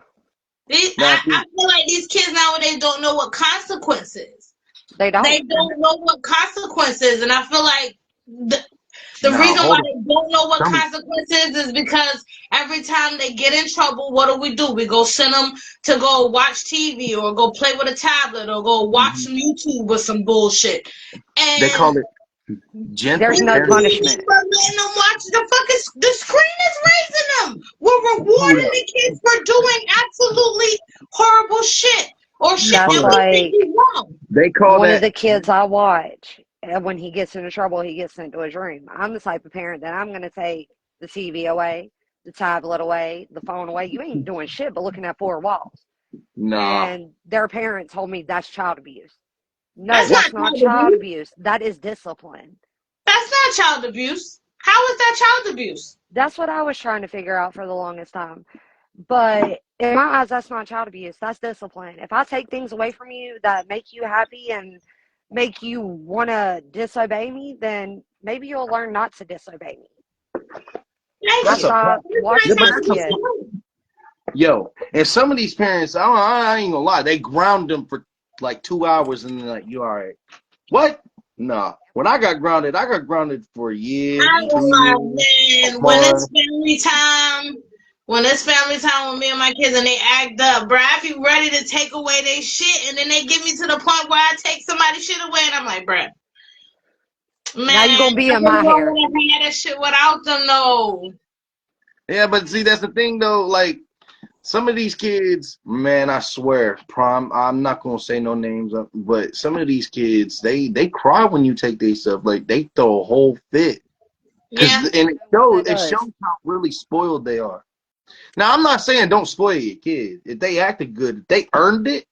I feel like these kids nowadays don't know what consequences. They don't. They don't know what consequences, and I feel like the reason why they don't know what consequences is because every time they get in trouble, what do? We go send them to go watch TV or go play with a tablet or go watch some YouTube or some bullshit. And they call it gentle. There's no punishment. We're letting them watch the screen is raising them. We're rewarding the kids for doing absolutely horrible shit or shit that we think is wrong. They call One of that. the kids I watch, when he gets into trouble, he gets sent to his room. I'm the type of parent that I'm going to take the TV away, the tablet away, the phone away. You ain't doing shit but looking at four walls. Nah. And their parent told me that's child abuse. No, That's What? not that's not child child abuse. abuse. That is discipline. That's not child abuse. How is that child abuse? That's what I was trying to figure out for the longest time. But in my eyes, that's not child abuse. That's discipline. If I take things away from you that make you happy and make you want to disobey me, then maybe you'll learn not to disobey me Thank and That's a you. stop That's yeah, watching but this like that's a kid. yo. And some of these parents, I ain't gonna lie, they ground them for like 2 hours, and then like, you all right? What? Nah. When I got grounded for a year, I ain't gonna 2 lie, years, a man. month. When it's family time with me and my kids and they act up, bruh, I be ready to take away their shit, and then they get me to the point where I take somebody's shit away, and I'm like, bruh, man, Now you're going to be I in really my don't hair. want to have that shit without them, though. Yeah, but see, that's the thing though. Like some of these kids, man, I swear, prom. I'm not gonna say no names, but some of these kids, they cry when you take their stuff. Like they throw a whole fit, Yeah. and That it shows does. how really spoiled they are. Now, I'm not saying don't spoil your kid. If they acted good, if they earned it,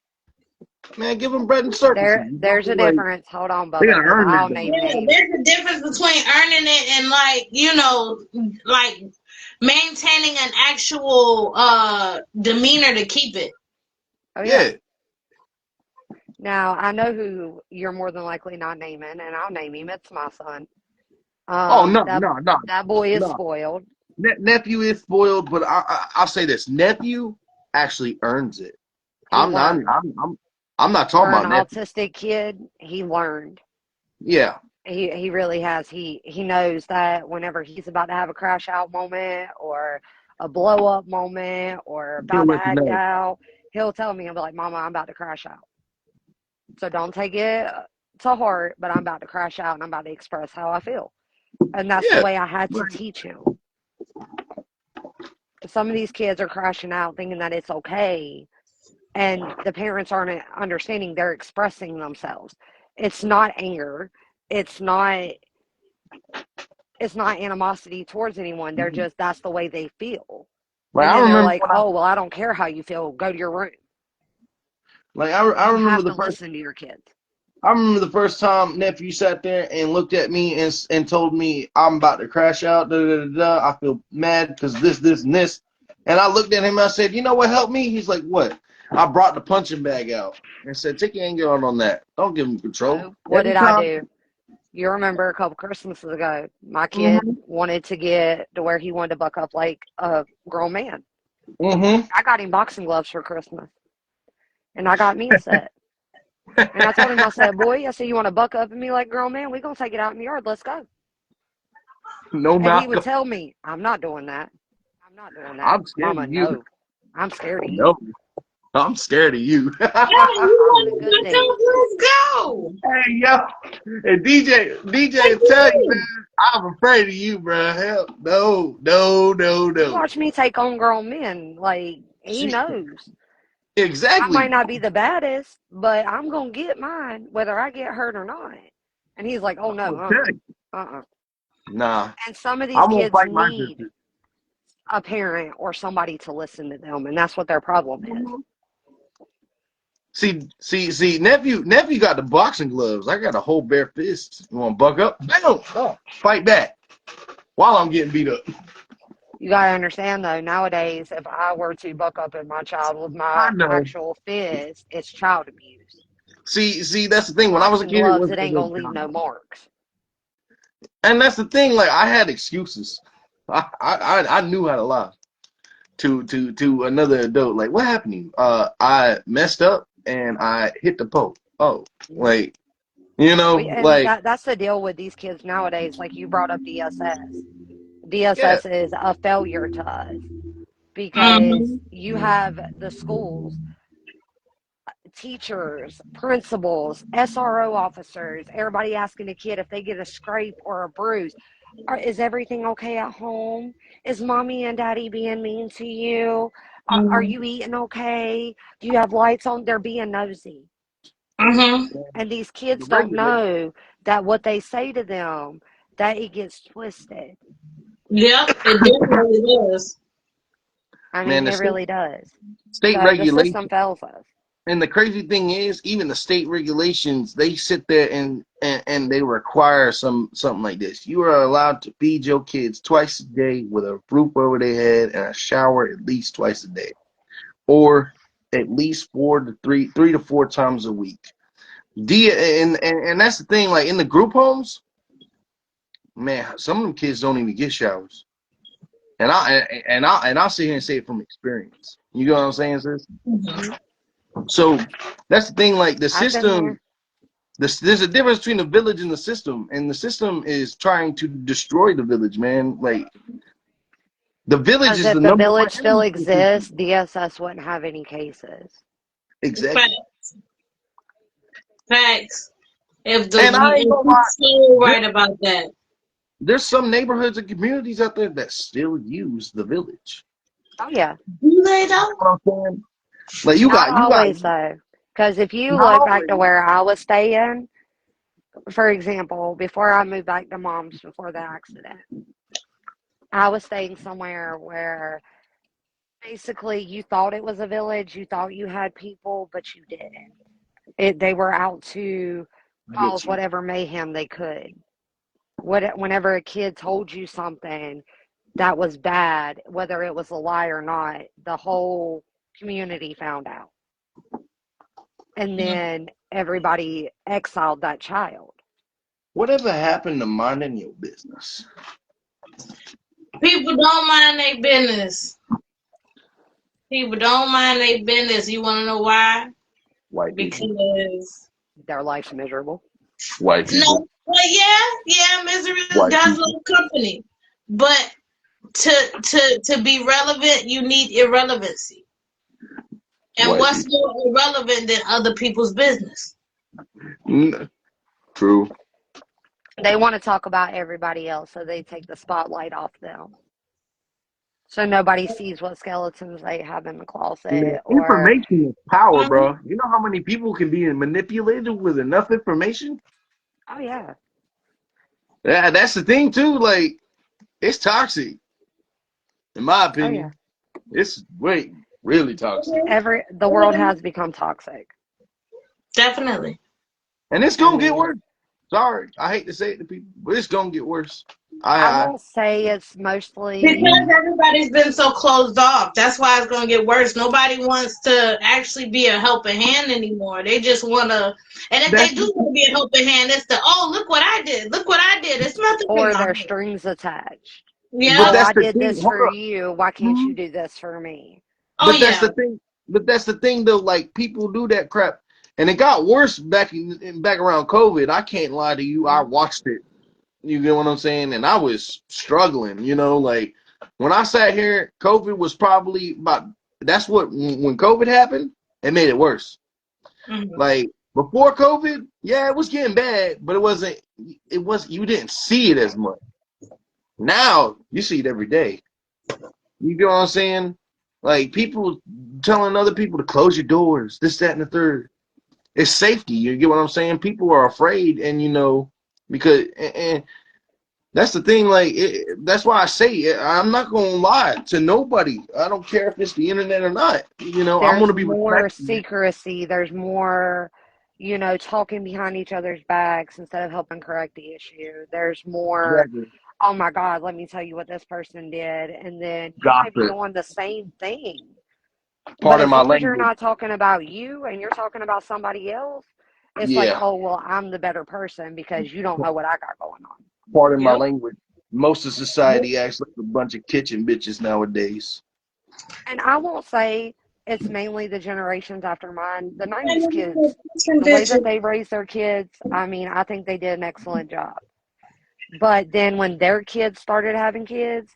man, give them bread and circuses. You know, There's a like difference. Hold on, they Bubba, gotta because earn I'll that. name Yeah, names. there's a difference between earning it and like maintaining an actual demeanor to keep it. Oh, yeah. Yeah. Now, I know who you're more than likely not naming, and I'll name him. It's my son. Oh no, That no, no, that boy is no. spoiled. Nephew is spoiled, but I'll say this: nephew actually earns it. He I'm not. learned. I'm not talking For an about nephew. autistic kid, he learned. Yeah, He really has. He knows that whenever he's about to have a crash out moment or a blow up moment or he'll about to let you act know. out, he'll tell me, he'll be like, Mama, I'm about to crash out. So don't take it to heart, but I'm about to crash out and I'm about to express how I feel. And that's the Yeah, way I had to right. teach him. Some of these kids are crashing out thinking that it's okay, and the parents aren't understanding they're expressing themselves. It's not anger. It's not it's not animosity towards anyone. They're just that's the way they feel. Like And I then they're remember like, when "Oh, well, I don't care how you feel. Go to your room." I You remember have to the first. listen to your kids. I remember the first time nephew sat there and looked at me and told me I'm about to crash out. Da, da, da, da. I feel mad because this, and this. And I looked at him and I said, you know what helped me? He's like, what? I brought the punching bag out and said, take your anger out on that. Don't give him control. So, what Every did I time. do? You remember a couple Christmases ago, my kid Mm-hmm. wanted to get to where he wanted to buck up like a grown man. Mm-hmm. I got him boxing gloves for Christmas, and I got me a set. And I told him, I said, boy, I said, you want to buck up at me like a grown man? We gonna take it out in the yard. Let's go. No And he knock. would tell me, I'm not doing that. I'm not doing that. I'm scared Mama, of you. no. I'm scared of you. No, I'm scared of you. Yeah, you On a want good day. let's go. Hey, yo. And DJ will tell you, man, I'm afraid of you, bro. Hell, no, no, no, You no. watch me take on grown men. Like, he See, knows. I might exactly. not be the baddest, but I'm going to get mine, whether I get hurt or not. And he's like, oh, no, Okay. uh-uh. Nah, And some of I these won't kids fight my need sister. a parent or somebody to listen to them, and that's what their problem is. See, nephew got the boxing gloves. I got a whole bare fist. You want to buck up? Bam! Oh, fight back while I'm getting beat up. You got to understand, though, nowadays, if I were to buck up at my child with my I know. actual fist, it's child abuse. See, that's the thing. When I was a Boxing kid, it gloves, it wasn't. ain't going to leave no marks. And that's the thing. Like I had excuses. I knew how to lie to another adult. Like what happened to you? I messed up and I hit the poke. Oh, like And like that's the deal with these kids nowadays. Like you brought up DSS. yeah. DSS is a failure to us because Mm-hmm. you have the schools, teachers, principals, SRO officers, everybody asking a kid if they get a scrape or a bruise. Is everything okay at home? Is mommy and daddy being mean to you? Are Mm-hmm. you eating okay? Do you have lights on? They're being nosy. Mm-hmm. And these kids don't Regulate. know that what they say to them, that it gets twisted. Yep, it definitely does. I Man, mean, the it really does. state So the system regulation. fails us. And the crazy thing is, even the state regulations, they sit there and they require something like this. You are allowed to feed your kids twice a day with a roof over their head and a shower at least twice a day, or at least 3 to 4 times a week. And that's the thing. Like in the group homes, man, some of them kids don't even get showers. And I'll sit here and say it from experience. You know what I'm saying, sis? Mm-hmm. Hmm. So that's the thing. Like the I've been system. there. There's a difference between the village and the system is trying to destroy the village, man. Like the village Because is the if the number one village still enemy for people. exists, DSS wouldn't have any cases. Exactly. Facts. Facts. If the And I ain't if gonna lie, he's so there, right about that. there's some neighborhoods and communities out there that still use the village. Oh, yeah. Do they You though? know what I'm saying? Like Not you got always, though. Because if you not look back to always. where I was staying, for example, before I moved back to mom's before the accident, I was staying somewhere where basically you thought it was a village, you thought you had people, but you didn't. They were out to I get cause you. whatever mayhem they could. Whenever a kid told you something that was bad, whether it was a lie or not, the whole community found out. And then everybody exiled that child. Whatever happened to minding your business? People don't mind their business. People don't mind their business. You want to know why? White people. Because Their life's miserable. White people. no, well, yeah, misery White does people. love company, but to be relevant, you need irrelevancy. And White what's people. more irrelevant than other people's business? True. They want to talk about everybody else, so they take the spotlight off them. So nobody sees what skeletons they have in the Man, closet or, information is power, Mhm. bro. You know how many people can be manipulated with enough information? oh, yeah. Yeah, that's the thing too. Like, it's toxic, in my Oh, yeah. opinion. It's really toxic, The world has become toxic. Definitely. and it's I gonna get mean, worse. Sorry, I hate to say it to people, but it's gonna get worse. I I won't say it's mostly, Because everybody's been so closed off. That's why it's gonna get worse. Nobody wants to actually be a helping hand anymore. They just wanna, and if they that's do want to be a helping hand, it's the oh look what I did, look what I did. It's nothing from or the their heart. strings attached. but Oh, Yep. that's I the did thing. this Hold for up. you. Why can't you Mhm. do this for me? Oh But that's yeah. the thing. But that's the thing, though. Like people do that crap, and it got worse back around COVID. I can't lie to you. I watched it. You get what I'm saying? And I was struggling, like when I sat here, COVID was probably about that's what when COVID happened, it made it worse. Mhm. Like before COVID, yeah, it was getting bad, but it was you didn't see it as much. Now you see it every day. You get what I'm saying? Like people telling other people to close your doors, this, that, and the third. It's safety. You get what I'm saying? People are afraid, and because and that's the thing. Like that's why I say I'm not gonna lie to nobody. I don't care if it's the internet or not. I'm There's gonna be more respectful. secrecy. There's more, talking behind each other's backs instead of helping correct the issue. There's more, Exactly. oh my God, let me tell you what this person did. And then you might be Gossip. doing the same thing. But Pardon as my long as you're language. not talking about you and you're talking about somebody else, it's like, Yeah. oh, well, I'm the better person because you don't know what I got going on. Pardon my Yep. language. Most of society acts like a bunch of kitchen bitches nowadays. And I won't say it's mainly the generations after mine. The 90s kids, Some the way that bitches. they raise their kids, I mean, I think they did an excellent job. But then when their kids started having kids,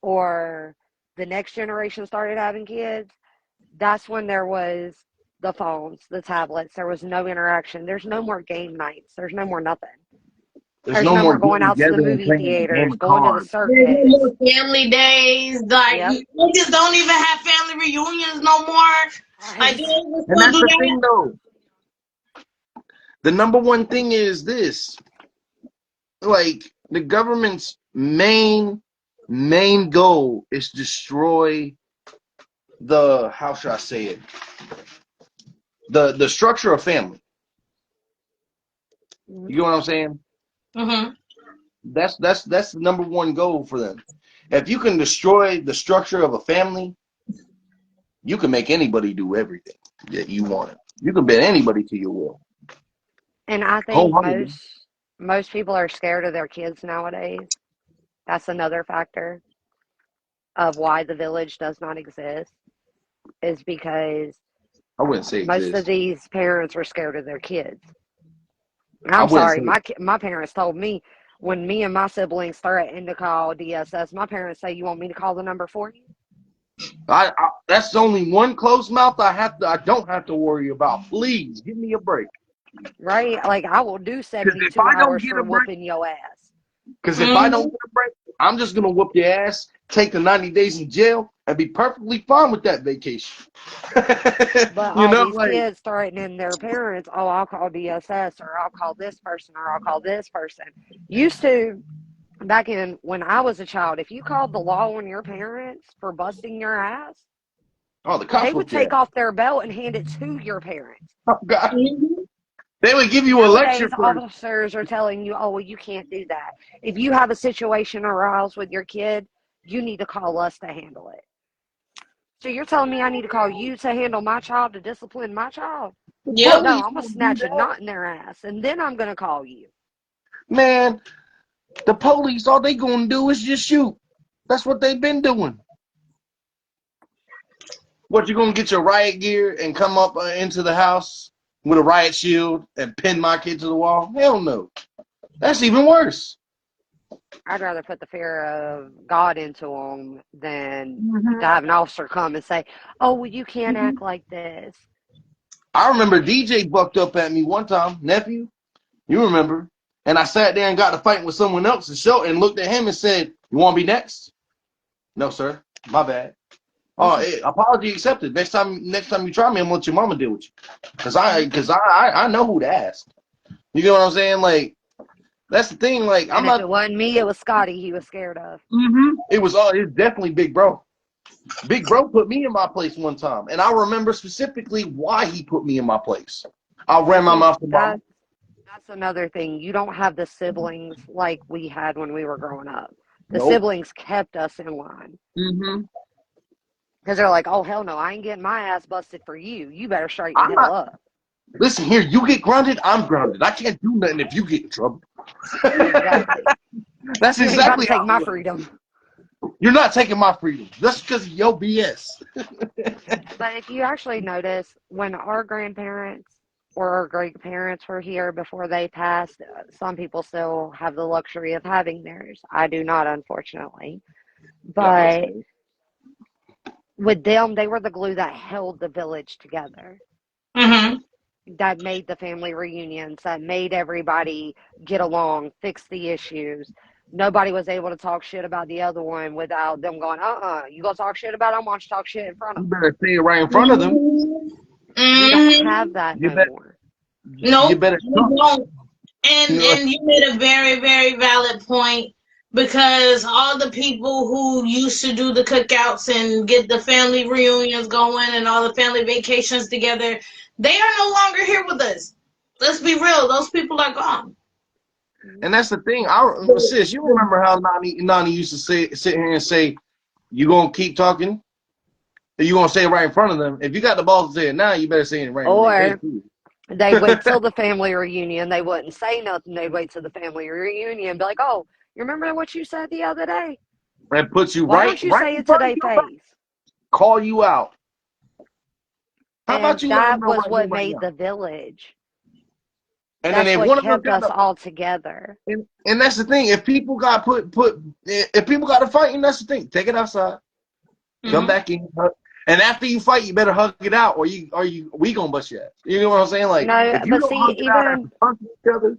or the next generation started having kids, that's when there was the phones, the tablets. There was no interaction. There's no more game nights. There's no more nothing. There's There's no no more more going getting out to the together and movie playing a game theaters, of going to the cards. There's no circus. more family days. Like Yep. they just don't even have family reunions no more. Like do Right. they even And still that's do the that? thing, though. The number one thing is this. Like, the government's main goal is destroy the, how should I say it? The structure of family. You get what I'm saying? Mm-hmm. That's the number one goal for them. If you can destroy the structure of a family, you can make anybody do everything that you want. You can bend anybody to your will. And I think Wholeheartedly. most people are scared of their kids nowadays. That's another factor of why the village does not exist, is because I wouldn't say most of exist. these parents are scared of their kids. I I'm wouldn't sorry, say. my parents told me when me and my siblings threatened to call DSS, my parents say, "You want me to call the number for you?" That's only one closed mouth I don't have to worry about. Please give me a break. Right? Like, I will do Because if 72 I don't hours get for a break, whooping your ass. because if I don't Mm-hmm. get a break, I'm just gonna whoop your ass, take the 90 days in jail, and be perfectly fine with that vacation. But You all know, these like, kids threatening their parents, "Oh, I'll call DSS, or I'll call this person, or I'll call this person." Used to, back in when I was a child, if you called the law on your parents for busting your ass, oh, the they cops would whooped your take ass. off their belt and hand it to your parents. Oh God, Mm-hmm. they would give you a lecture Nowadays, first. officers are telling you, "Oh, well, you can't do that. If you have a situation aroused with your kid, you need to call us to handle it." So you're telling me I need to call you to handle my child, to discipline my child? The Yep. No, police I'm going to don't do snatch a that, knot in their ass, and then I'm going to call you. man. The police, all they gonna do is just shoot. That's what they've been doing. What, you gonna get your riot gear and come up into the house with a riot shield and pin my kid to the wall? Hell no. That's even worse. I'd rather put the fear of God into them than Mm-hmm. to have an officer come and say, "Oh, well, you can't Mm-hmm. act like this." I remember DJ bucked up at me one time, nephew. You remember? And I sat there and got to fight with someone else and and looked at him and said, "You want to be next?" No, sir. My bad. Oh, apology accepted. Next time you try me, I'm gonna let your mama deal with you. Cause I know who to ask. You get what I'm saying? Like, that's the thing. Like, I'm And if not. it wasn't me, it was Scotty he was scared of. Mm-hmm. It's definitely Big Bro. Big Bro put me in my place one time, and I remember specifically why he put me in my place. I ran And my see, mouth to mama. that's another thing. You don't have the siblings like we had when we were growing up. The Nope. siblings kept us in line. Mm-hmm. Because they're like, "Oh, hell no, I ain't getting my ass busted for you. You better straighten the I'm hell not. up." Listen here. You get grounded. I'm grounded. I can't do nothing if you get in trouble. Exactly. That's You ain't about to exactly take how it my was. freedom. You're not taking my freedom. That's because of your BS. But if you actually notice, when our grandparents or our great parents were here before they passed, some people still have the luxury of having theirs. I do not, unfortunately. God bless But me. with them, they were the glue that held the village together, Mm-hmm. that made the family reunions, that made everybody get along, fix the issues. Nobody was able to talk shit about the other one without them going, you gonna talk shit about them? Why don't you talk shit in front of You them? better say it right in front of them. Mm-hmm. We don't Mm-hmm. have that You no bet. more. You Nope, better we talk. don't. You know, And you made a very, very valid point, because all the people who used to do the cookouts and get the family reunions going and all the family vacations together, they are no longer here with us. Let's be real; those people are gone. and that's the thing. The- Sis, you the- remember how Nani used to sit here and say, "You gonna keep talking? You gonna say it right in front of them? If you got the balls to say it now, you better say it right in their face Or too." they'd wait till the family reunion. They wouldn't say nothing. They'd wait till the family reunion and be like, "Oh, you remember what you said the other day? And puts you Why right don't you right say in it to front of their your face, face?" call you out. How about And you let them that know was right here, what right made now? the village. And then That's if what one of us kept got us to, all together. and that's the thing. If people got if people got to fighting, that's the thing. Take it outside, come Mhm. back in, and after you fight, you better hug it out, or we gonna bust your ass. You know what I'm saying? Like, No, if you but don't see, hug it out even after punching each other,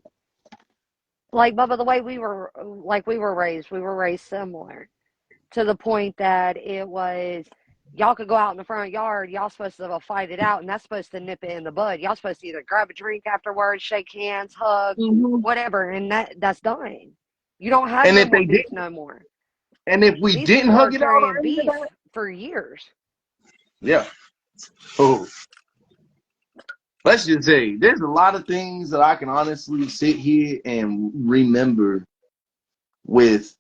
like Bubba, the way we were raised similar, to the point that it was. y'all could go out in the front yard. Y'all supposed to fight it out, and that's supposed to nip it in the bud. Y'all supposed to either grab a drink afterwards, shake hands, hug, whatever, and that's done. You don't have And no if more they beef did, no more. and if we These didn't people are hug it out carrying or any of beef that, for years. yeah. Oh, let's just say there's a lot of things that I can honestly sit here and remember with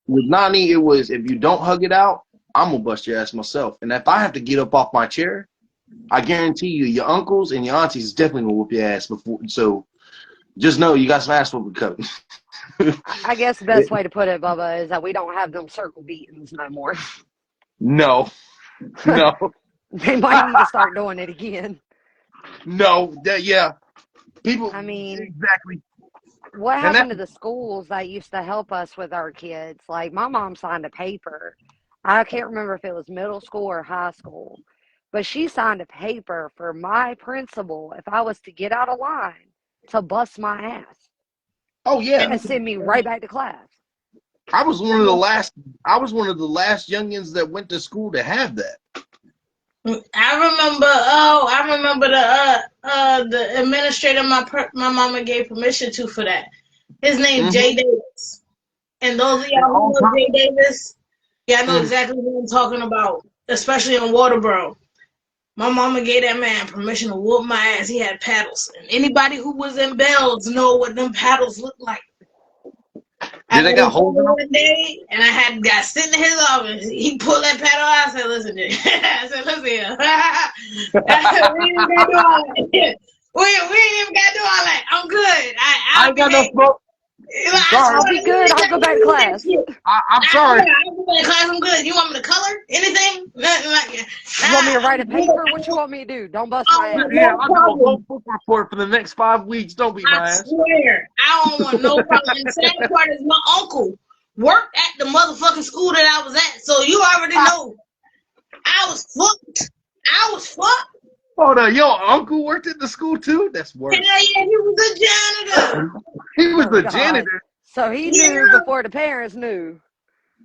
Nani. It was, if you don't hug it out, I'm gonna bust your ass myself. And if I have to get up off my chair, I guarantee you, your uncles and your aunties is definitely gonna whoop your ass before. So just know you got some ass whooping coming. I guess the best way to put it, Bubba, is that we don't have them circle beatings no more. No, no, They might need to start doing it again. no. Yeah, people I mean, exactly. what And that, happened to the schools that used to help us with our kids? Like, my mom signed a paper. I can't remember if it was middle school or high school, but she signed a paper for my principal if I was to get out of line to bust my ass oh yeah, and send me right back to class. I was one of the last. I was one of the last youngins that went to school to have that. I remember the administrator my mama gave permission to for that. His name Jay Davis. And those of And y'all who on know top, Jay Davis, yeah, I know mm, exactly what I'm talking about, especially in Waterboro. My mama gave that man permission to whoop my ass. He had paddles. And anybody who was in Bells know what them paddles look like. I did they got got in holes in trouble them? one day, and I had a guy sitting in his office. He pulled that paddle out. I said, "Listen, dude." I said, "Listen here. We ain't even got to do all that. We ain't even got to do all that. I'm good. I I'll ain't got no behave." smoke. I'm I sorry. I'll swear, be you good. ain't I'll got go to back to do that class. shit. I'm sorry. I'll go back to class. I'm good. You want me to color? Anything? Nothing like that. You want me to write a I'm good. paper? What you want me to do? Don't bust I my don't want ass. Yeah, no I'll do a whole problem. book report for the next 5 weeks. Don't beat I my ass. swear, I don't want no problem. And the sad part is my uncle worked at the motherfucking school that I was at, so you already know I was fucked. I was fucked. Hold on, your uncle worked at the school too? That's Hell worse. yeah, he was a janitor. He was Oh, the God. janitor. So he knew Yeah. before the parents knew.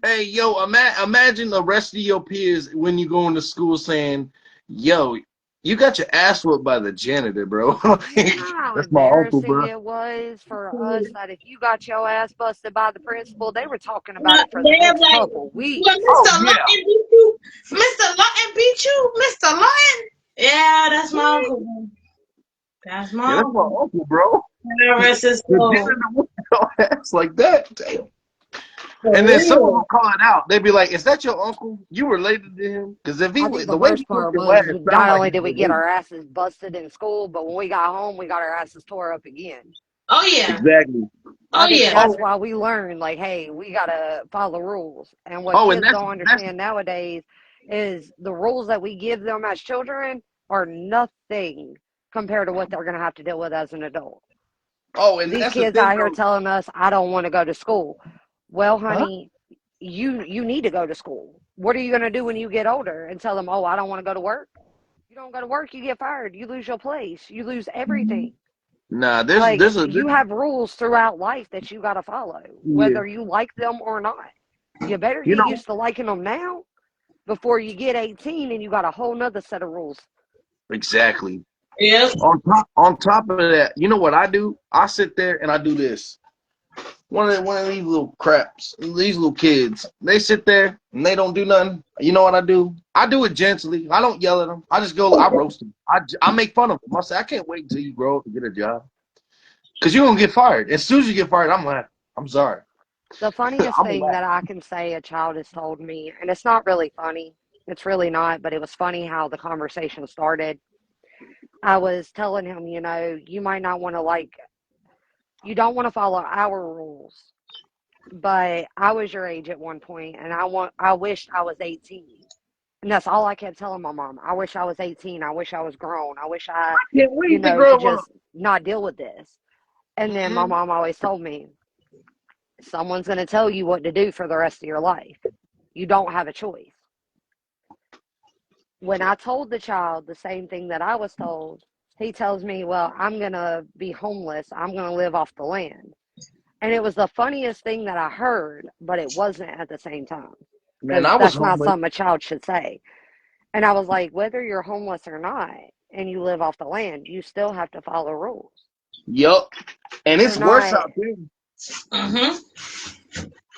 Hey, yo, imagine the rest of your peers when you go into school saying, yo, you got your ass whooped by the janitor, bro. You know Like, how that's my uncle, embarrassing bro. it was for us that if you got your ass busted by the principal, they were talking about it for the They're next like, couple well, weeks. Oh, Mr. yeah. Lawton beat you. Mr. Lawton beat you. Mr. Lawton. Yeah, that's my uncle. That's Yeah, my that's my uncle. uncle, bro. God rest his The soul. janitor whooped your ass like that. Damn. For And then someone will real. call it out. They'd be like, is that your uncle? You related to him? Because if he I think the the way he worst whooped part your ass was sound not like only he's did we get related. our asses busted in school, but when we got home, we got our asses tore up again. Oh yeah. Exactly. Oh I think yeah. that's Oh, why we learned, like, hey, we got to follow rules. And what oh, and kids that's don't understand nowadays is the rules that we give them as children are nothing compared to what they're going to have to deal with as an adult. oh, and These that's the kids thing out here though. telling us, I don't want to go to school. Well, Huh? honey, you need to go to school. What are you going to do when you get older and tell them, oh, I don't want to go to work? You don't go to work, you get fired. You lose your place. You lose everything. Nah, Like, there's, you have rules throughout life that you got to follow, yeah. whether you like them or not. You better You get know, used to liking them now before you get 18 and you got a whole nother set of rules. exactly. Yep. On top of that, you know what I do? I sit there and I do this. One of these little craps, these little kids, they sit there and they don't do nothing. You know what I do? I do it gently. I don't yell at them. I just go, I roast them. I make fun of them. I say, I can't wait until you grow up and get a job. Because you're going to get fired. As soon as you get fired, I'm like, I'm sorry. The funniest I'm going to thing laugh. that I can say a child has told me, and it's not really funny, it's really not, but it was funny how the conversation started. I was telling him, you might not want to you don't want to follow our rules, but I was your age at one point, and I wished I was 18. And that's all I kept telling my mom. I wish I was 18. I wish I was grown. I wish I, Can't wait to could grow up. just not deal with this. And then my Mm-hmm. mom always told me, someone's going to tell you what to do for the rest of your life. You don't have a choice. When I told the child the same thing that I was told, he tells me, well, I'm going to be homeless. I'm going to live off the land. And it was the funniest thing that I heard, but it wasn't at the same time Man, because I was that's not homeless. something a child should say. And I was like, whether you're homeless or not, and you live off the land, you still have to follow rules. Yup. And You're it's worse not. out there. Mm-hmm.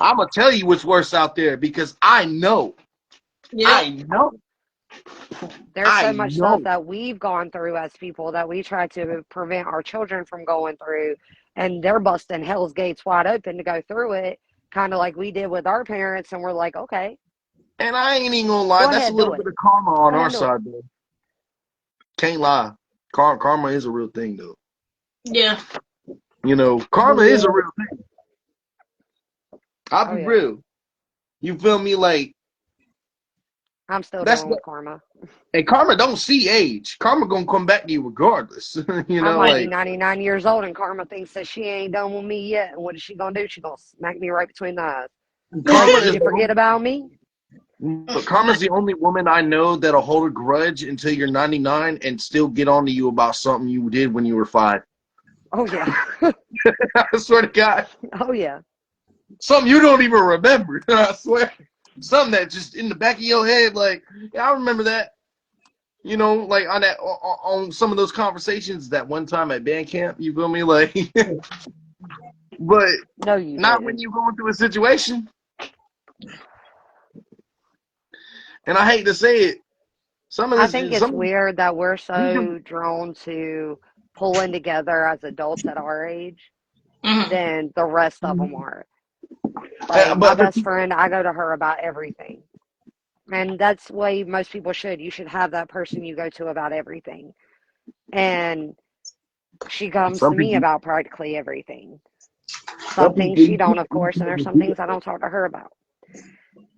I'm gonna tell you what's worse out there because I know. Yep. I know. There's so I much stuff know. that we've gone through as people that we try to prevent our children from going through, and they're busting hell's gates wide open to go through it, kind of like we did with our parents. And we're like, okay, And I ain't even gonna lie, go that's a ahead, do little it. bit of karma Go on ahead our and do it. side, though. Can't lie. Karma is a real thing, though. Yeah. You know, karma is a real thing. I'll Oh be yeah, real. You feel me? Like I'm still that's dealing the with karma. and karma don't see age. Karma gonna come back to you regardless. You I know, might be like 99 years old, and karma thinks that she ain't done with me yet. And what is she gonna do? She gonna smack me right between the eyes. Like, karma did is you the forget about me? karma's the only woman I know that'll hold a grudge until you're 99 and still get on to you about something you did when you were 5. Oh yeah, I swear to God. oh yeah. Something you don't even remember. I swear. Something that just in the back of your head, like, yeah, I remember that. You know, like on some of those conversations that one time at band camp, you feel me? Like, but No, you not when didn't. you're going through a situation. And I hate to say it, some of I think this, it's some weird that we're we can, so drawn to pulling together as adults at our age Mm-hmm. than the rest of them are. Like my but best friend, I go to her about everything. And that's the way most people should. You should have that person you go to about everything. And she comes some to me people, about practically everything. some Some things people, she don't, of course, and there's some things I don't talk to her about.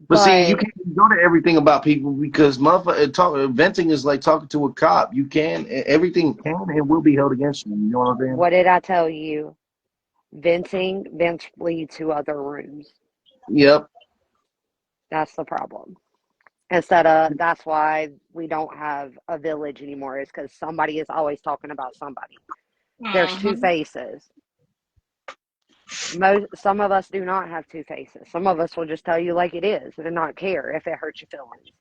but see, you But can't go to everything about people because venting is like talking to a cop. You can, everything can and will be held against you. You know what I'm saying? what did I tell you? Venting, vents lead to other rooms. Yep. That's the problem. Instead of, that's why we don't have a village anymore, is because somebody is always talking about somebody. There's two Mm-hmm. faces. Some of us do not have two faces. Some of us will just tell you like it is and not care if it hurts your feelings.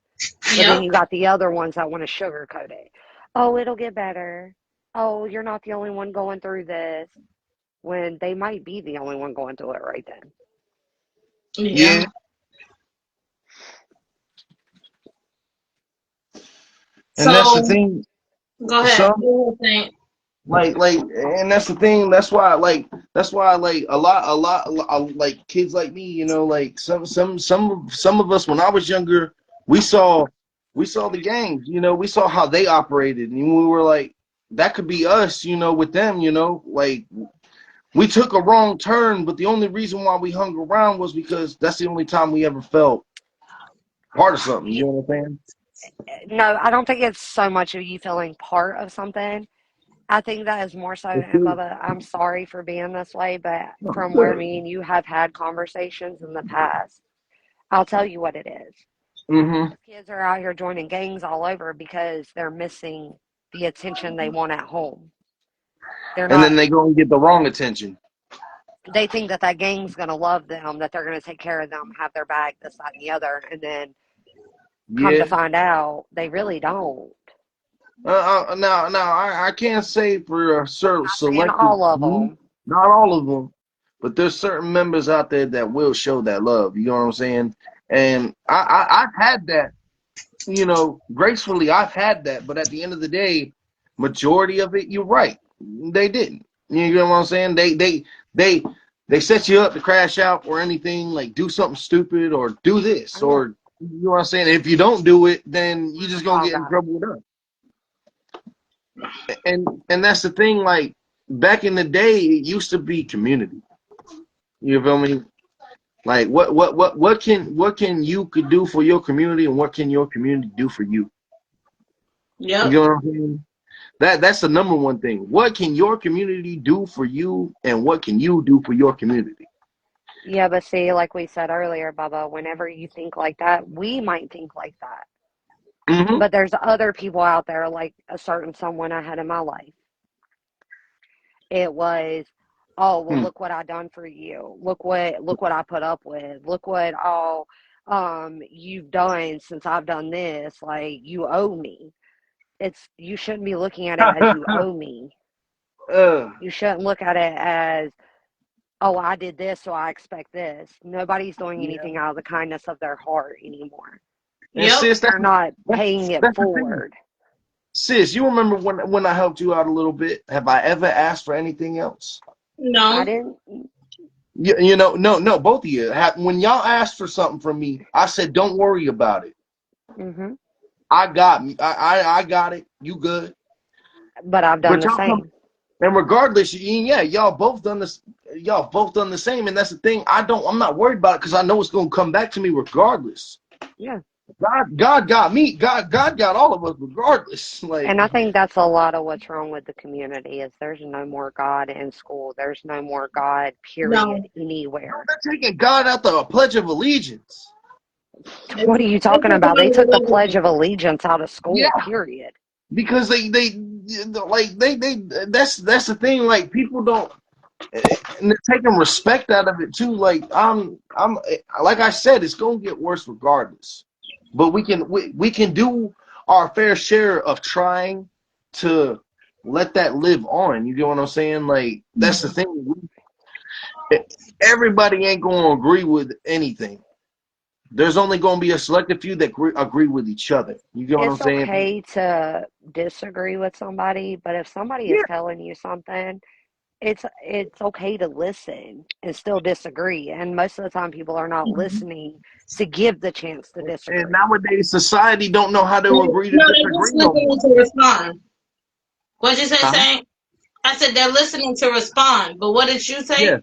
But then Yep. you got the other ones that want to sugarcoat it. Oh, it'll get better. Oh, you're not the only one going through this. When they might be the only one going through it right then. Yeah. Yeah. And that's the So thing. go ahead. Some What do you think? and that's the thing. That's why like like kids like me, you know, like some of us when I was younger, we saw the gangs, you know, we saw how they operated, and we were like, that could be us, you know, with them, you know, like we took a wrong turn, but the only reason why we hung around was because that's the only time we ever felt part of something. You know what I'm saying? No, I don't think it's so much of you feeling part of something. I think that is more so, It's and good. Bubba, I'm sorry for being this way, but No, it's from where good. me and you have had conversations in the past, I'll tell you what it is. Mm-hmm. Kids are out here joining gangs all over because they're missing the attention they want at home. They're And not, then they go and get the wrong attention. they think that that gang's going to love them, that they're going to take care of them, have their back, this, that, and the other. And then come to Yeah. find out, they really don't. Now, I can't say for a certain Not saying selective all of few, them. not all of them, but there's certain members out there that will show that love. You know what I'm saying? And I've had that, you know, gracefully, I've had that. But at the end of the day, majority of it, you're right. They didn't. You know what I'm saying? They they set you up to crash out or anything, like do something stupid or do this Oh, yeah. or you know what I'm saying? If you don't do it, then you just gonna Oh, get in got it. trouble with us. And that's the thing, like back in the day it used to be community. You feel me? Like what can you could do for your community and what can your community do for you? You Yep. know what I'm saying? That's the number one thing. What can your community do for you and what can you do for your community? Yeah, but see, like we said earlier, Bubba, whenever you think like that, we might think like that. Mm-hmm. But there's other people out there, like a certain someone I had in my life. It was, oh, well, Hmm. look what I done for you. Look what I put up with. Look what all you've done since I've done this. Like, you owe me. You shouldn't be looking at it as you owe me. You shouldn't look at it as, oh, I did this, so I expect this. Nobody's doing anything out of the kindness of their heart anymore. Yep. Sis, They're not paying it that's forward. Sis, you remember when I helped you out a little bit? Have I ever asked for anything else? I No. didn't. You know, no, both of you. When y'all asked for something from me, I said, don't worry about it. Hmm. I got me. I got it. You good. But I've done But the y'all come, same. and regardless, yeah, y'all both done this. Y'all both done the same, and that's the thing. I'm not worried about it because I know it's gonna come back to me regardless. Yeah. God got me. God got all of us regardless. Like, And I think that's a lot of what's wrong with the community is there's no more God in school. There's no more God, period, No. anywhere. they're taking God out the Pledge of Allegiance. What are you They talking talk about? about They took the Pledge religion. of Allegiance out of Yeah, school, period. because they that's the thing. Like, people don't. And they're taking respect out of it too. Like, I'm like I said, it's gonna get worse regardless. But we can do our fair share of trying to let that live on. You get what I'm saying? Like, that's the thing. Everybody ain't gonna agree with anything. There's only gonna be a selected few that agree with each other. You get what I'm It's saying? okay to disagree with somebody, but if somebody is Yeah. telling you something, it's okay to listen and still disagree. And most of the time people are not listening to give the chance to And disagree. nowadays, society don't know how to agree to No, they're disagree no more. listening to respond. What'd you say, Huh? Saint? I said they're listening to respond. But what did you Yeah. say?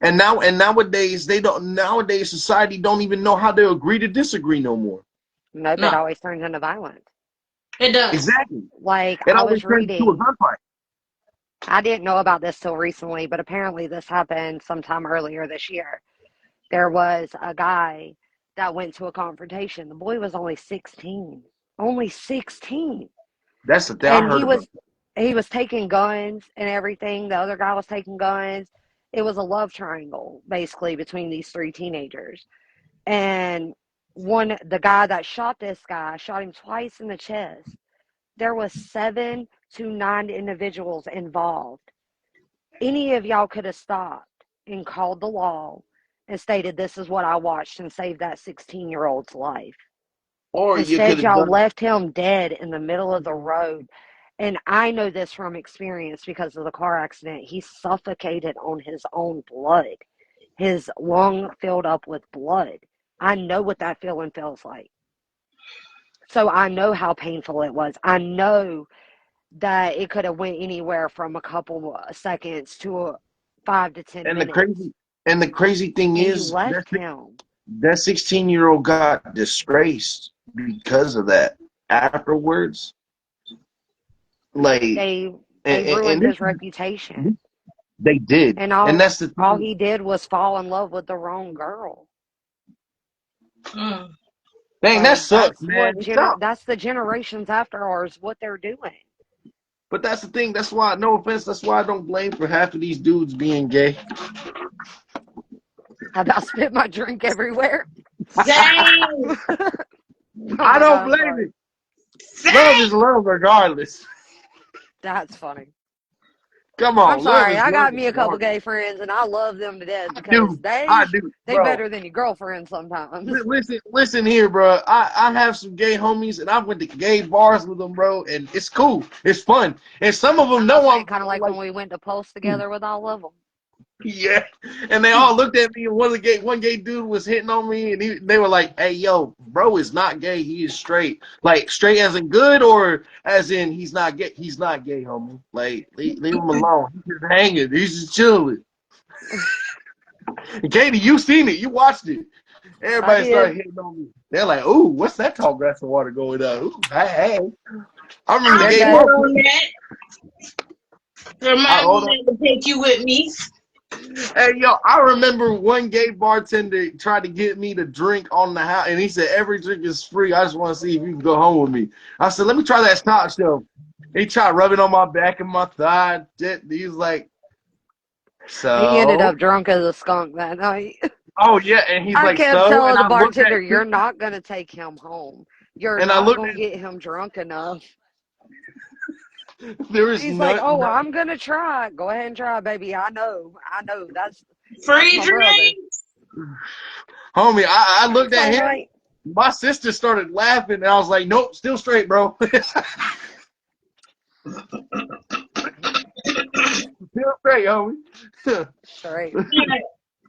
And nowadays they don't. Nowadays society don't even know how to agree to disagree no more. Nope, it No, always turns into violence. it does. Exactly. Like It I always was turns into a reading, gunfight. I didn't know about this till recently, but apparently this happened sometime earlier this year. There was a guy that went to a confrontation. The boy was only 16. Only 16. That's the thing I And heard about. he was taking guns and everything. The other guy was taking guns. It was a love triangle basically between these three teenagers. And the guy that shot this guy shot him twice in the chest. There was 7 to 9 individuals involved. Any of y'all could have stopped and called the law and stated, this is what I watched, and saved that 16-year-old's life. Or you could Instead, have y'all done. left him dead in the middle of the road. And I know this from experience because of the car accident. He suffocated on his own blood. His lung filled up with blood. I know what that feeling feels like. So I know how painful it was. I know that it could have went anywhere from a couple seconds to 5 to 10 minutes. And the crazy thing And you is left him. that 16-year-old got disgraced because of that afterwards. Like, They ruined and his reputation. they did, And and that's the all thing. he did was fall in love with the wrong girl. Mm. Dang, that Like sucks, man. that's the generations after ours what they're doing. But that's the thing. That's why, no offense, that's why I don't blame for half of these dudes being gay. I about spit my drink everywhere. Dang. Oh I my don't god, I'm blame sorry. it. Love Dang. is love regardless. That's funny. Come I'm on, love sorry. is I love got me a couple regardless. gay friends and I love them to death I because do. I do, they bro. better than your girlfriend sometimes. Listen here, bro. I have some gay homies, and I went to gay bars with them, bro, and it's cool. It's fun, and some of them I'm about know saying I'm kind of like like, when we went to Pulse together with all of them. yeah. And they all looked at me, and one gay dude was hitting on me, and they were like, "Hey, yo, bro is not gay. He is straight. Like, straight as in good, or as in he's not gay. He's not gay, homie. Like, leave him alone. He's just hanging. He's just chilling." And Katie, you seen it. You watched it. I Everybody started did. hitting on me. They're like, "Ooh, what's that tall glass of water going on?" Ooh, hey. I remember the I'll They're gay get gay. bar. on that. I Remind hold me not to take you with me. Hey, yo, I remember one gay bartender tried to get me to drink on the house, and he said, every drink is free. I just want to see if you can go home with me. I said, let me try that top shelf. He tried rubbing on my back and my thigh. He was like, He ended so? up drunk as a skunk that night. Oh yeah, and he's I like, kept so, telling and the I looked at bartender, him, you're not going to take him home. You're and I not looked going at to get him drunk enough. there is He's like, nut, oh, I'm going to try. Go ahead and try, baby. I know. That's Free my brother. drinks. homie. I looked It's at all him. right. My sister started laughing, and I was like, nope, still straight, bro. Still straight, homie. Straight.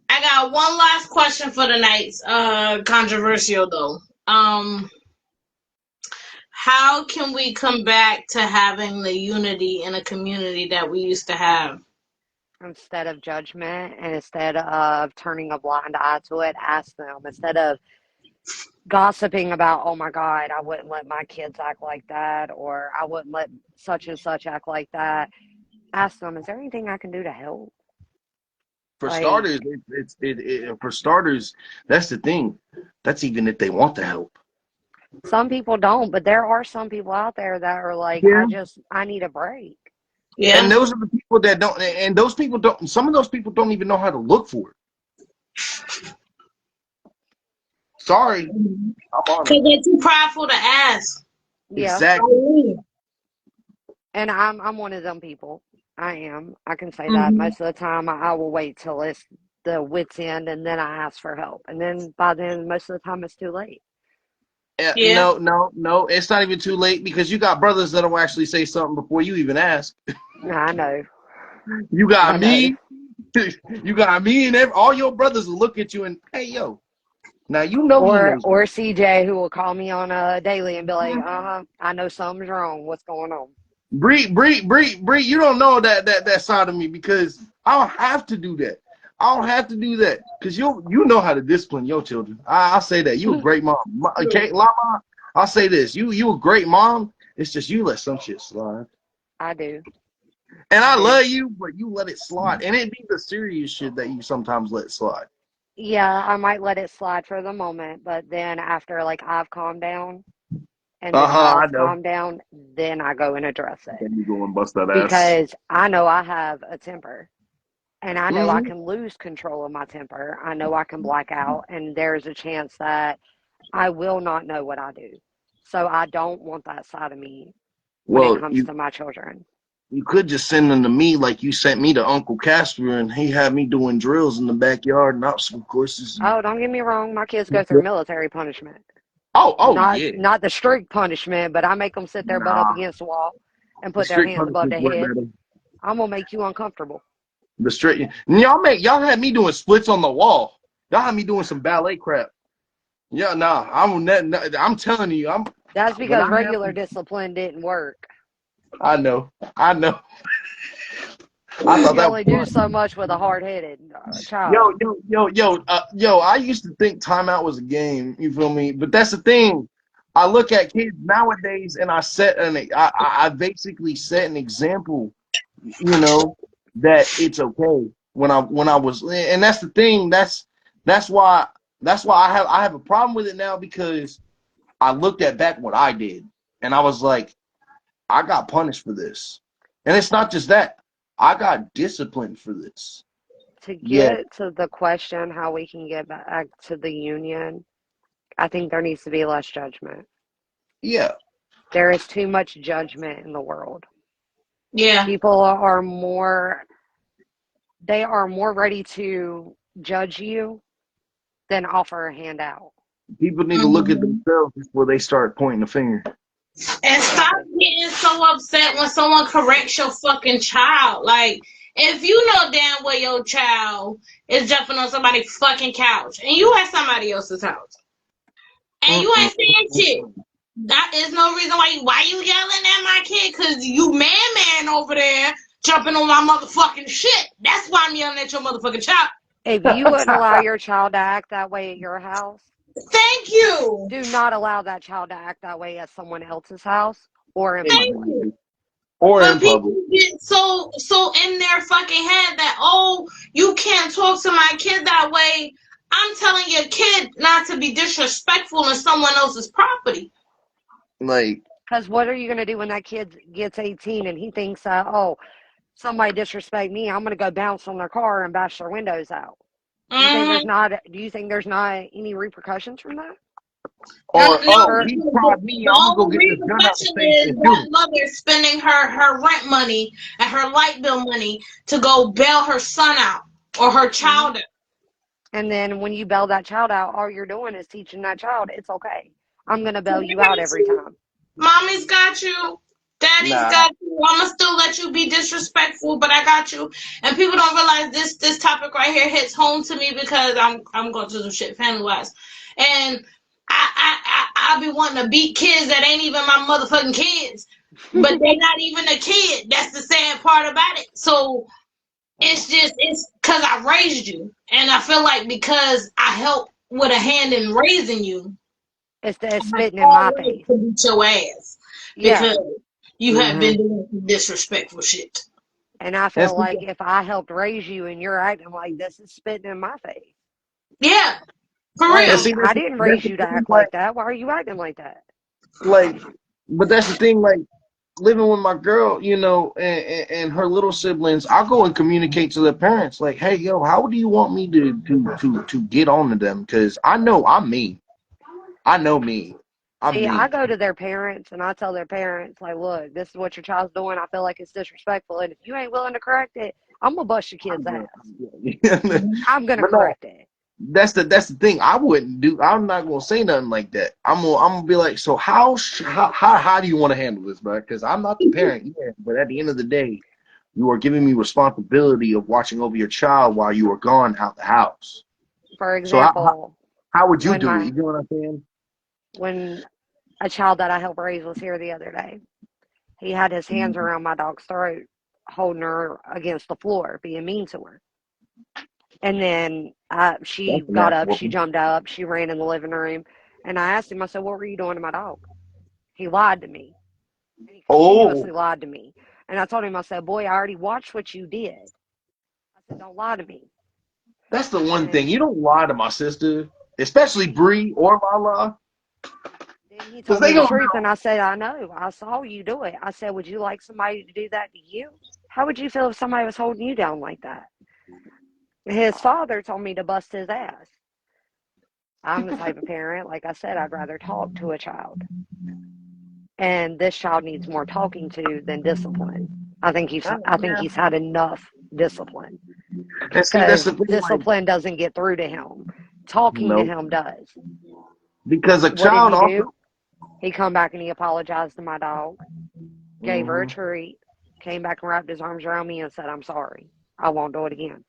I got one last question for the night. Controversial though. How can we come back to having the unity in a community that we used to have? Instead of judgment and instead of turning a blind eye to it, ask them. Instead of gossiping about, oh my God, I wouldn't let my kids act like that, or I wouldn't let such and such act like that. Ask them, is there anything I can do to help? For Like, starters, for starters, that's the thing. That's even if they want the help. some people don't, but there are some people out there that are like, Yeah. I need a break. And Yeah. those are the people that don't. And those people don't. Some of those people don't even know how to look for it. Sorry, I'm Because honest. they're too prideful to ask. Yeah. Exactly. And I'm one of them people. I am. I can say that. Mm-hmm. Most of the time, I will wait till it's the wit's end and then I ask for help. And then by then, most of the time, it's too late. Yeah. No, no, no. It's not even too late because you got brothers that'll actually say something before you even ask. I know. You I got know. me. You got me, and all your brothers will look at you and, hey, yo. Now you know he Or knows. CJ, who will call me on a daily and be like, I know something's wrong. What's going on? Bree, you don't know that side of me because I don't have to do that. I don't have to do that because you know how to discipline your children. I'll say that you a great mom. Okay, Lama, I'll say this: you a great mom. It's just you let some shit slide, I do. and I I do. love you, but you let it slide, and it be the serious shit that you sometimes let slide. Yeah, I might let it slide for the moment, but then after like I've calmed down and the I child's know. calmed down, then I go and address it. Then you go and bust that ass. Because I know I have a temper and I know I Mm-hmm. can lose control of my temper. I know I can black out and there's a chance that I will not know what I do. So I don't want that side of me when it Well, comes to my children. you could just send them to me like you sent me to Uncle Casper, and he had me doing drills in the backyard and obstacle courses. Oh, don't get me wrong, my kids go through military punishment. Oh Not yeah. not the strict punishment, but I make them sit their butt up Nah, against the wall and the put their strict hands above punishments their work head. better. I'm gonna make you uncomfortable. The strict y'all had me doing splits on the wall. Y'all had me doing some ballet crap. Yeah, nah, I'm telling you, That's when because I have regular discipline didn't work. I know. I You thought can that was only do fun. so much with a hard-headed Yo, child. I used to think timeout was a game. You feel me? But that's the thing. I look at kids nowadays, and I basically set an example. You know that it's okay when I was, and that's the thing. That's why I have a problem with it now because I looked at back what I did, and I was like, I got punished for this, and it's not just that. I got disciplined for this. To Yeah, get to the question how we can get back to the union, I think there needs to be less judgment. yeah. There is too much judgment in the world. Yeah. People are they are more ready to judge you than offer a handout. People need to look at Mhm. themselves before they start pointing the finger. And stop Exactly. getting so upset when someone corrects your fucking child. Like, if you know damn well your child is jumping on somebody's fucking couch and you at somebody else's house and you Mm-mm. ain't saying shit, that is no reason why you yelling at my kid because you man over there jumping on my motherfucking shit. That's why I'm yelling at your motherfucking child. If you wouldn't allow your child to act that way at your house, Thank you. do not allow that child to act that way at someone else's house or in Thank public. Exactly. you. Or But in people public. get so in their fucking head that, oh, you can't talk to my kid that way. I'm telling your kid not to be disrespectful in someone else's property. Like, Because what are you going to do when that kid gets 18 and he thinks, oh, somebody disrespect me, I'm going to go bounce on their car and bash their windows out? Do you think there's Mm-hmm. not? Do you think there's not any repercussions from that? Or, No, he because tried me, the I'm gonna go only get this gun out and repercussion say is and shoot that him. mother spending her rent money and her light bill money to go bail her son out or her Hmm. child out. And then when you bail that child out, all you're doing is teaching that child it's okay. I'm gonna I bail you out got every you. time. Mommy's got you. Daddy's Nah, got you. I'ma still let you be disrespectful, but I got you. And people don't realize this topic right here hits home to me because I'm going through some shit family wise, and I be wanting to beat kids that ain't even my motherfucking kids, but they not even a kid. That's the sad part about it. So it's because I raised you, and I feel like because I helped with a hand in raising you, It's I have spitting in all my right face. to beat your ass Yeah. because you have mm-hmm. been doing some disrespectful shit. And I That's feel like if I helped raise you and you're acting like this, it's spitting in my face. Yeah, for and real. Like, see I didn't that's raise the you to thing, act like that. Why are you acting like that? like, but that's the thing, like living with my girl, and her little siblings, I'll go and communicate to their parents, like, hey, yo, how do you want me to get on to them? Because I know I'm me. I know me. I'm See, I me. go to their parents and I tell their parents, like, look, this is what your child's doing. I feel like it's disrespectful. And if you ain't willing to correct it, I'm going to bust your kid's ass. But I'm going to no, correct it. that's the thing. I wouldn't do. I'm not gonna say nothing like that. I'm gonna be like, so how do you want to handle this, bro? Because I'm not the parent, yeah. But at the end of the day, you are giving me responsibility of watching over your child while you are gone out the house. For So example, how would you when do it? my You know what I'm saying? when a child that I helped raise was here the other day, he had his hands around my dog's throat, holding her against the floor, being mean to her. And then she That's an got ass up, she whooping. jumped up, she ran in the living room, and I asked him, I said, what were you doing to my dog? He lied to me, and he Oh, continuously lied to me. And I told him, I said, boy, I already watched what you did. I said, don't lie to me. that's the one And thing. You don't lie to my sister, especially Bree or Lala, then he because told they me the gonna truth, know. and I said, I know, I saw you do it. I said, would you like somebody to do that to you? How would you feel if somebody was holding you down like that? His father told me to bust his ass. I'm the type of parent, like I said, I'd rather talk to a child. And this child needs more talking to than discipline. I think Yeah. he's had enough discipline And see, that's because the thing. Like, discipline doesn't get through to him. Talking to no, him does. because a What did child he also. do? He come back and he apologized to my dog, gave her a Mhm. treat, came back and wrapped his arms around me and said, I'm sorry. I won't do it again.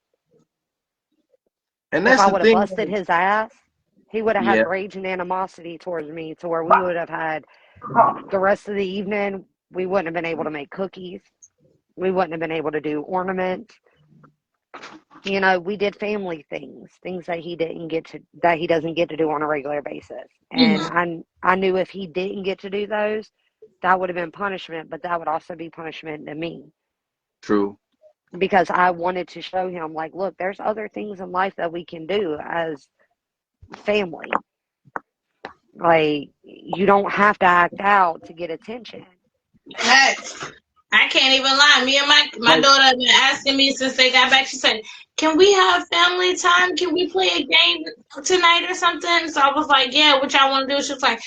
And If that's I the would have thing. busted his ass, he would have Yeah. had rage and animosity towards me to where we would have had the rest of the evening, we wouldn't have been able to make cookies. We wouldn't have been able to do ornaments. You know, we did family things, things that he doesn't get to do on a regular basis. And Mhm. I knew if he didn't get to do those, that would have been punishment, but that would also be punishment to me True. because I wanted to show him, like, look, there's other things in life that we can do as family. Like, you don't have to act out to get attention. Hey, I can't even lie. Me and my Like, daughter have been asking me since they got back. She said, "Can we have family time? Can we play a game tonight or something?" So I was like, "Yeah, what y'all want to do?" She was like,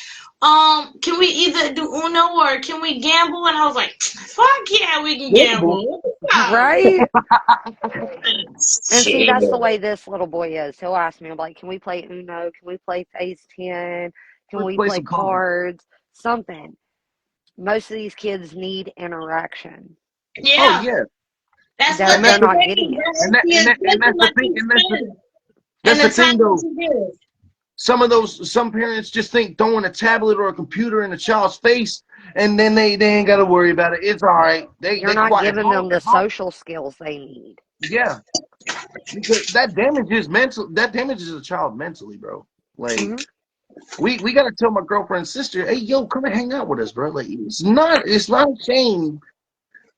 can we either do Uno or can we gamble?" And I was like, "Fuck yeah, we can gamble. gamble." Oh, Right? And see, shit. that's the way this little boy is. He'll ask me, I'm like, can we play Uno? Can we play Phase 10? Can Let's we play play some cards. cards? Something. Most of these kids need interaction. Oh Yeah, yeah. that's They're, what And they they're that's the not say. getting it. Therapy is good to and let you spend and that's the the time thing that though. you give. Some parents just think throwing a tablet or a computer in a child's face, and then they ain't got to worry about it. It's all right. You're They not quiet. giving them the social skills they need. Yeah, because that damages a child mentally, bro. Like, Hmm. we gotta tell my girlfriend's sister, hey, yo, come and hang out with us, bro. Like, it's not a shame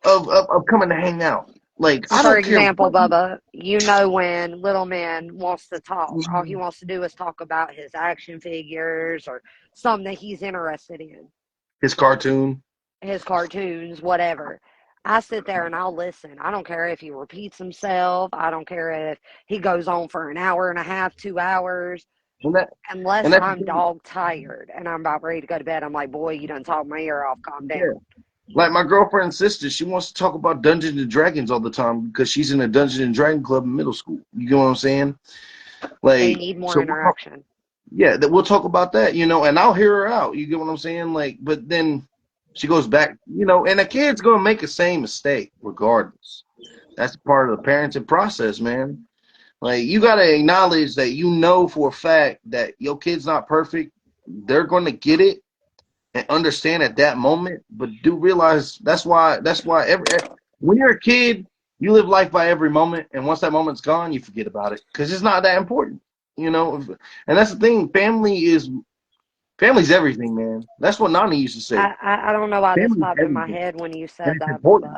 of coming to hang out. Like, I For don't care example, what. Bubba, you know when little man wants to talk, all he wants to do is talk about his action figures or something that he's interested in, His cartoon. his cartoons, whatever. I sit there and I'll listen. I don't care if he repeats himself. I don't care if he goes on for an hour and a half, 2 hours. And that and Unless that's I'm dog tired and I'm about ready to go to bed, I'm like, boy, you done talked my ear off. Calm yeah. down. Like my girlfriend's sister, she wants to talk about Dungeons and Dragons all the time because she's in a Dungeons and Dragon club in middle school. You get what I'm saying? They Like, need more so interaction. yeah, that we'll talk about that, and I'll hear her out. You get what I'm saying? Like, but then she goes back, and a kid's gonna make the same mistake regardless. That's part of the parenting process, man. Like, you gotta acknowledge that for a fact that your kid's not perfect. They're gonna get it and understand at that moment, but do realize that's why when you're a kid, you live life by every moment, and once that moment's gone, you forget about it because it's not that important, and that's the thing. Family's everything, man. That's what Nani used to say. I don't know why this Family's popped in my everything, head when you and said it's that, important.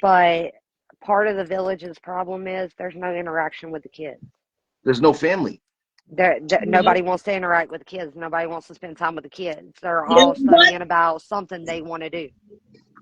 but part of the village's problem is there's no interaction with the kids. There's no family. Nobody wants to interact with the kids. Nobody wants to spend time with the kids. They're You all know what? studying about something they want to do.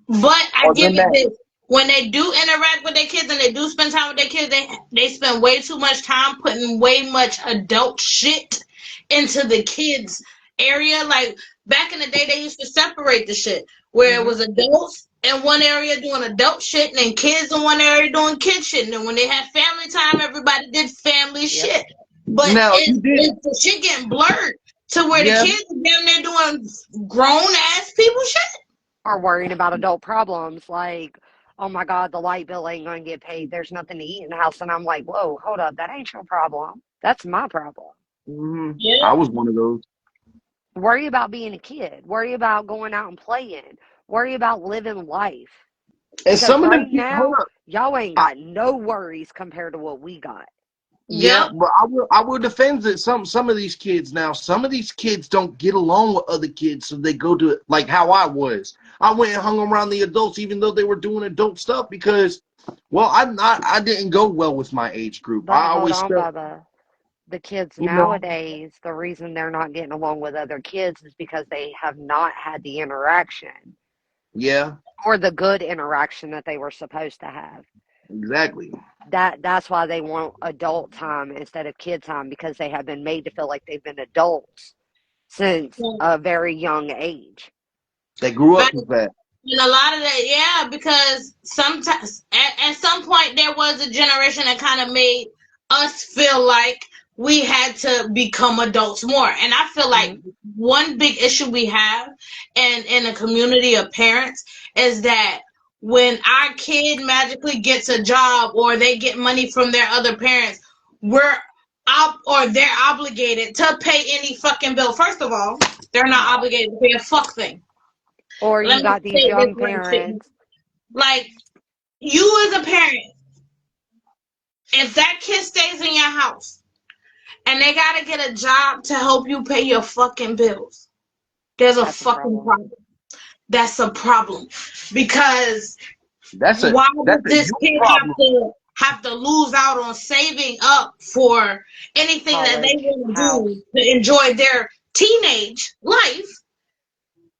But I Or give then it that. this. When they do interact with their kids and they do spend time with their kids, they spend way too much time putting way much adult shit into the kids area. Like back in the day, they used to separate the shit where it Mm-hmm. was adults in one area doing adult shit and then kids in one area doing kid shit. And then when they had family time, everybody did family Yep. shit. But Now you did, it's the shit getting blurred to where the yeah. kids are damn near doing grown ass people shit. Are worrying about adult problems like, oh my God, the light bill ain't going to get paid. There's nothing to eat in the house. And I'm like, whoa, hold up. That ain't your problem. That's my problem. Yeah. I was one of those. Worry about being a kid. Worry about going out and playing. Worry about living life. And Because some of them right kids, hold now, up. y'all ain't got no worries compared to what we got. Yeah, Yep. but I will defend that some of these kids now. Some of these kids don't get along with other kids, so they go to like how I was. I went and hung around the adults, even though they were doing adult stuff, because, well, I didn't go well with my age group. But I hold always on, felt, Bubba. The kids you know, nowadays, the reason they're not getting along with other kids is because they have not had the interaction yeah, or the good interaction that they were supposed to have. exactly. That's why they want adult time instead of kid time, because they have been made to feel like they've been adults since a very young age. They grew up But too fast. and a lot of that, yeah, because sometimes at some point there was a generation that kind of made us feel like we had to become adults more. And I feel like Mm-hmm. one big issue we have in a community of parents is that when our kid magically gets a job or they get money from their other parents, we're or they're obligated to pay any fucking bill. First of all, they're not obligated to pay a fuck thing. Or you Let me got say these it this young way, shit. parents. Like you as a parent, if that kid stays in your house and they gotta get a job to help you pay your fucking bills, there's a That's a fucking problem. problem. That's a problem because That's a why that's does a this you kid problem. have to lose out on saving up for anything that they College, want to house. do to enjoy their teenage life,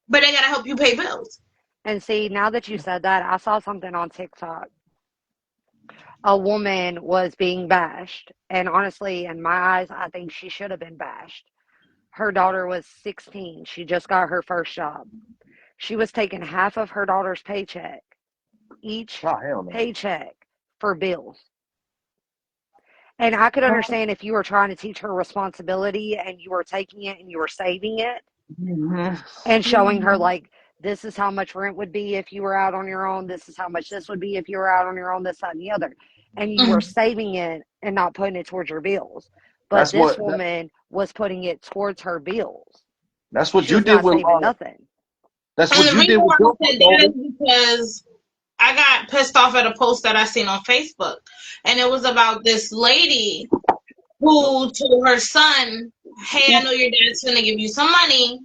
but they gotta help you pay bills? And see, now that you said that, I saw something on TikTok. A woman was being bashed. And honestly, in my eyes, I think she should have been bashed. Her daughter was 16. She just got her first job. She was taking half of her daughter's paycheck, each Oh hell no. paycheck, for bills. And I could understand if you were trying to teach her responsibility and you were taking it and you were saving it Mm-hmm. and showing her, like, this is how much rent would be if you were out on your own. This is how much this would be if you were out on your own, this, that, and the other. And you were saving it and not putting it towards your bills. But That's this what woman was putting it towards her bills. that's what She you was did not with saving nothing. that's And what the you did reason with why your I said that daughter. is because I got pissed off at a post that I seen on Facebook, and it was about this lady who told her son, "Hey, I know your dad's gonna give you some money.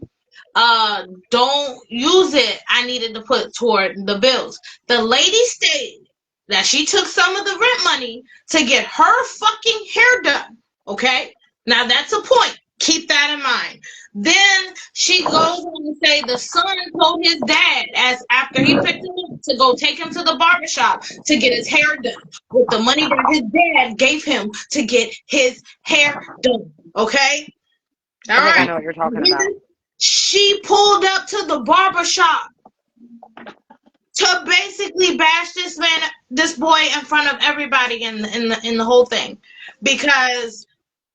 Don't use it. I needed to put toward the bills." The lady stated that she took some of the rent money to get her fucking hair done. Okay, now that's a point. Keep that in mind. Then she goes on to say the son told his dad, as after he picked him up, to go take him to the barbershop to get his hair done with the money that his dad gave him to get his hair done. Okay? All I think I right. know what you're talking about. She pulled up to the barbershop to basically bash this boy in front of everybody in the whole thing, because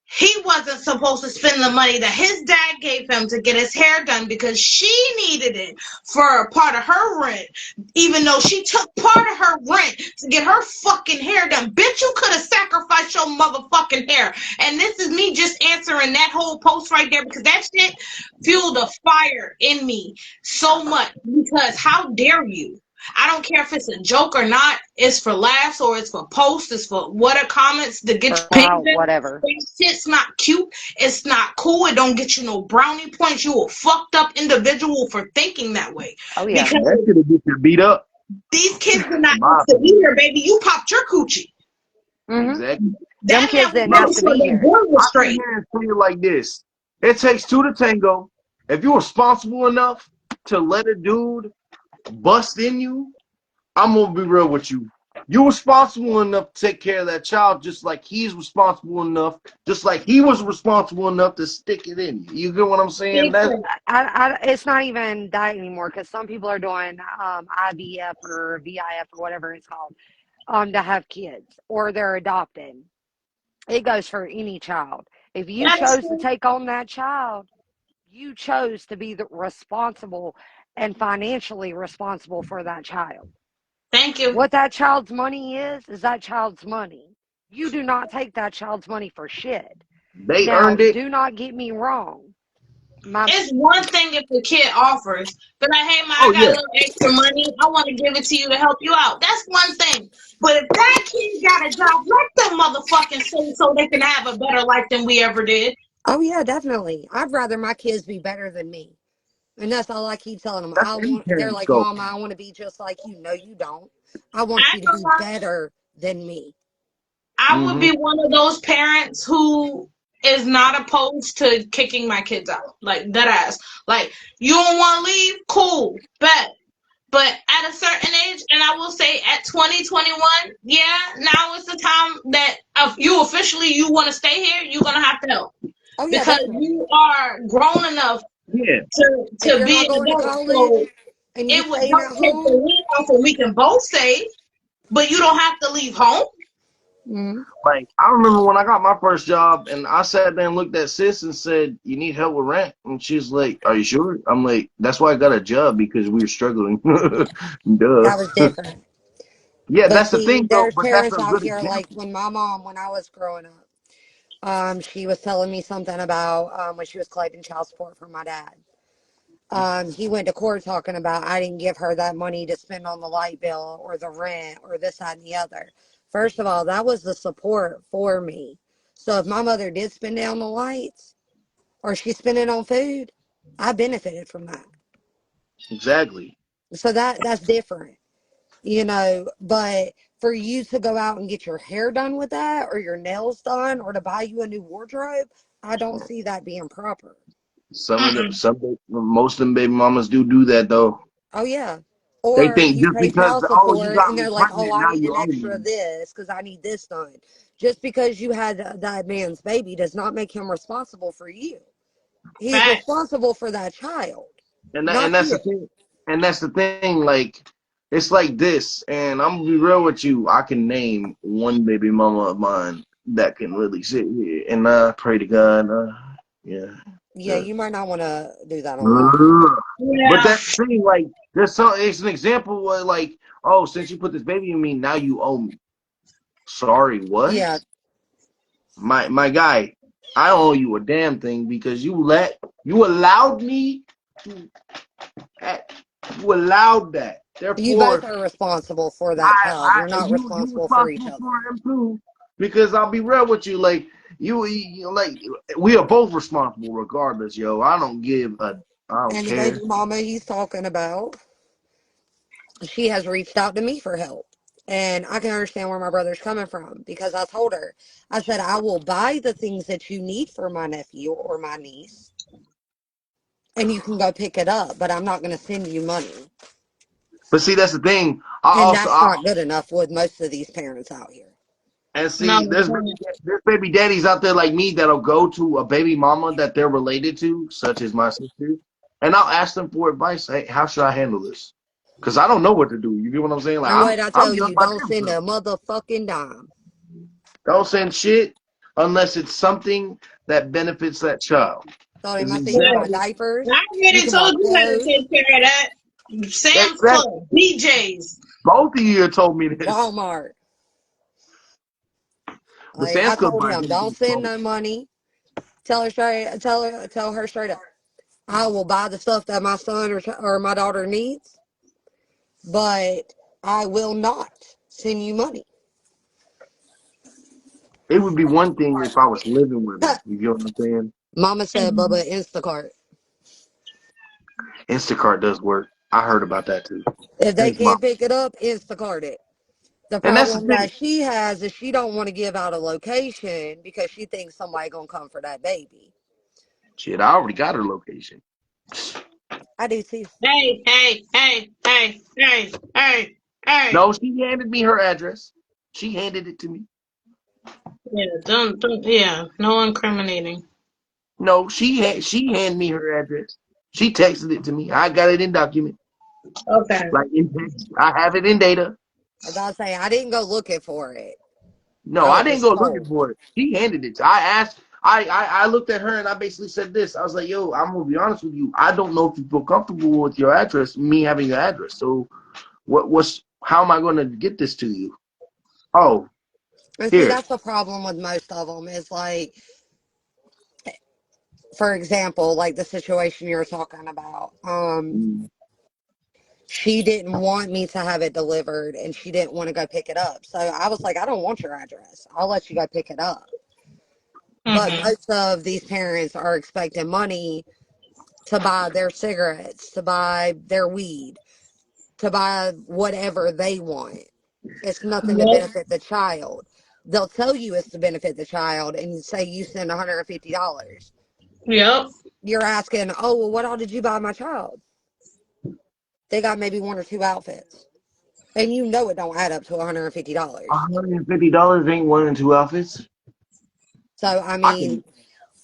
he wasn't supposed to spend the money that his dad gave him to get his hair done, because she needed it for a part of her rent, even though she took part of her rent to get her fucking hair done. Bitch, you could have sacrificed your motherfucking hair. And this is me just answering that whole post right there, because that shit fueled a fire in me so much. Because how dare you? I don't care if it's a joke or not. It's for laughs or it's for posts. It's for what are comments to get your pings in. Whatever. That shit's not cute. It's not cool. It don't get you no brownie points. You a fucked up individual for thinking that way. Oh, yeah. Because That could have get you beat up. these kids did not have to be here, baby. You popped your coochie. Mm-hmm. Exactly. Them kids didn't have to be here. Was I straight. can say it like this: it takes two to tango. If you're responsible enough to let a dude bust in you, I'm gonna be real with you. You're responsible enough to take care of that child, just like he's responsible enough, just like he was responsible enough to stick it in you. You get what I'm saying? It's not even that anymore, because some people are doing IVF or VIF or whatever it's called to have kids, or they're adopted. It goes for any child. If you chose to take on that child, you chose to be the responsible and financially responsible for that child. Thank you. What that child's money is that child's money. You do not take that child's money for shit. They Now, earned it. do not get me wrong. It's one thing if the kid offers, but like, hey, man, I got a little extra money. I want to give it to you to help you out. That's one thing. But if that kid got a job, let them motherfucking say so they can have a better life than we ever did. Oh, yeah, definitely. I'd rather my kids be better than me. And that's all I keep telling them. They're like, Mama, I want to be just like you. No, you don't. I want you to be better than me. I would be one of those parents who is not opposed to kicking my kids out. Like, dead ass. Like, you don't want to leave? Cool. Bet. But at a certain age, and I will say at 2021, yeah, now is the time that if you officially you want to stay here, you're going to have to help. Oh, yeah, because definitely. you are grown enough to be an adult. So and it would help take the lead off and we can both save, but you don't have to leave home. Mm-hmm. Like, I remember when I got my first job and I sat there and looked at sis and said, you need help with rent? And she's like, are you sure? I'm like, that's why I got a job, because we were struggling. Duh. That was different. Yeah, but that's see, the thing, though. there's But that's parents a out good here, example. like when my mom, when I was growing up, she was telling me something about when she was collecting child support from my dad. He went to court talking about I didn't give her that money to spend on the light bill or the rent or this, that, and the other. First of all, that was the support for me. So if my mother did spend it on the lights or she spent it on food, I benefited from that. Exactly. So that's different, but for you to go out and get your hair done with that or your nails done or to buy you a new wardrobe, I don't see that being proper. Most of them baby mamas do that, though. Oh, yeah. They Or think you just pay because, child you support got and me they're like, oh, pregnant, I now need you an owe extra me. of this because I need this done. Just because you had that man's baby does not make him responsible for you. He's Facts. responsible for that child, And not that's the you. thing. And that's the thing. Like, it's like this. And I'm gonna be real with you. I can name one baby mama of mine that can really sit here and pray to God. Yeah. Yeah, you might not want to do that online. Ugh. But Yeah. that's the thing. Like, it's an example where, like, oh, since you put this baby in me, now you owe me. Sorry, what? Yeah. My guy, I owe you a damn thing because you allowed me to you allowed that. You both Therefore, are responsible for that child. You're not you responsible for each responsible other. for him too. Because I'll be real with you, like like we are both responsible regardless, yo. I don't And the care. baby mama he's talking about, she has reached out to me for help. And I can understand where my brother's coming from because I told her, I said, I will buy the things that you need for my nephew or my niece and you can go pick it up, but I'm not going to send you money. But see, that's the thing. And that's not good enough with most of these parents out here. And No, see, there's baby daddies out there like me that'll go to a baby mama that they're related to, such as my sister, and I'll ask them for advice. Hey, how should I handle this? Because I don't know what to do. You get what I'm saying? Like And what I I'm tell young you, don't send myself. a motherfucking dime. Don't send shit unless it's something that benefits that child. Told him, Is I said, you can buy exactly. exactly diapers, I you already can buy told you how to clothes, take care of that. Sam's exactly. Club, BJ's. Both of you told me this. Walmart. But Like I Sam's Club told buys him, don't anything send from. no money. Tell her straight up. I will buy the stuff that my son or my daughter needs, but I will not send you money. It would be one thing if I was living with them. You get what I'm saying? Mama said, Bubba, Instacart. Instacart does work. I heard about that too. If they Thanks, mom. can't pick it up, Instacart it. The And that's the problem thing. that she has is she don't want to give out a location because she thinks somebody gonna come for that baby. Shit, I already got her location. I do too. Hey, hey, hey, hey, hey, hey, hey. No, she handed me her address. She handed it to me. Yeah, yeah, no incriminating. No, she handed me her address. She texted it to me. I got it in document, Okay. like in text. I have it in data. As I was saying, I didn't go looking for it. No, I I was didn't just go looking told. for it. She handed it. I asked. I looked at her and I basically said this. I was like, "Yo, I'm gonna be honest with you. I don't know if you feel comfortable with your address, me having your address. So, how am I going to get this to you? Oh, And see, here. that's the problem with most of them is like, for example, like the situation you're talking about. Mm. She didn't want me to have it delivered and she didn't want to go pick it up. So I was like, I don't want your address. I'll let you go pick it up. But Mm-hmm. most of these parents are expecting money to buy their cigarettes, to buy their weed, to buy whatever they want. It's nothing to Yep. benefit the child. They'll tell you it's to benefit the child and say you send $150. Yep. You're asking, oh, well, what all did you buy my child? They got maybe one or two outfits. And you know it don't add up to $150. $150 ain't one and two outfits. So, I I mean, can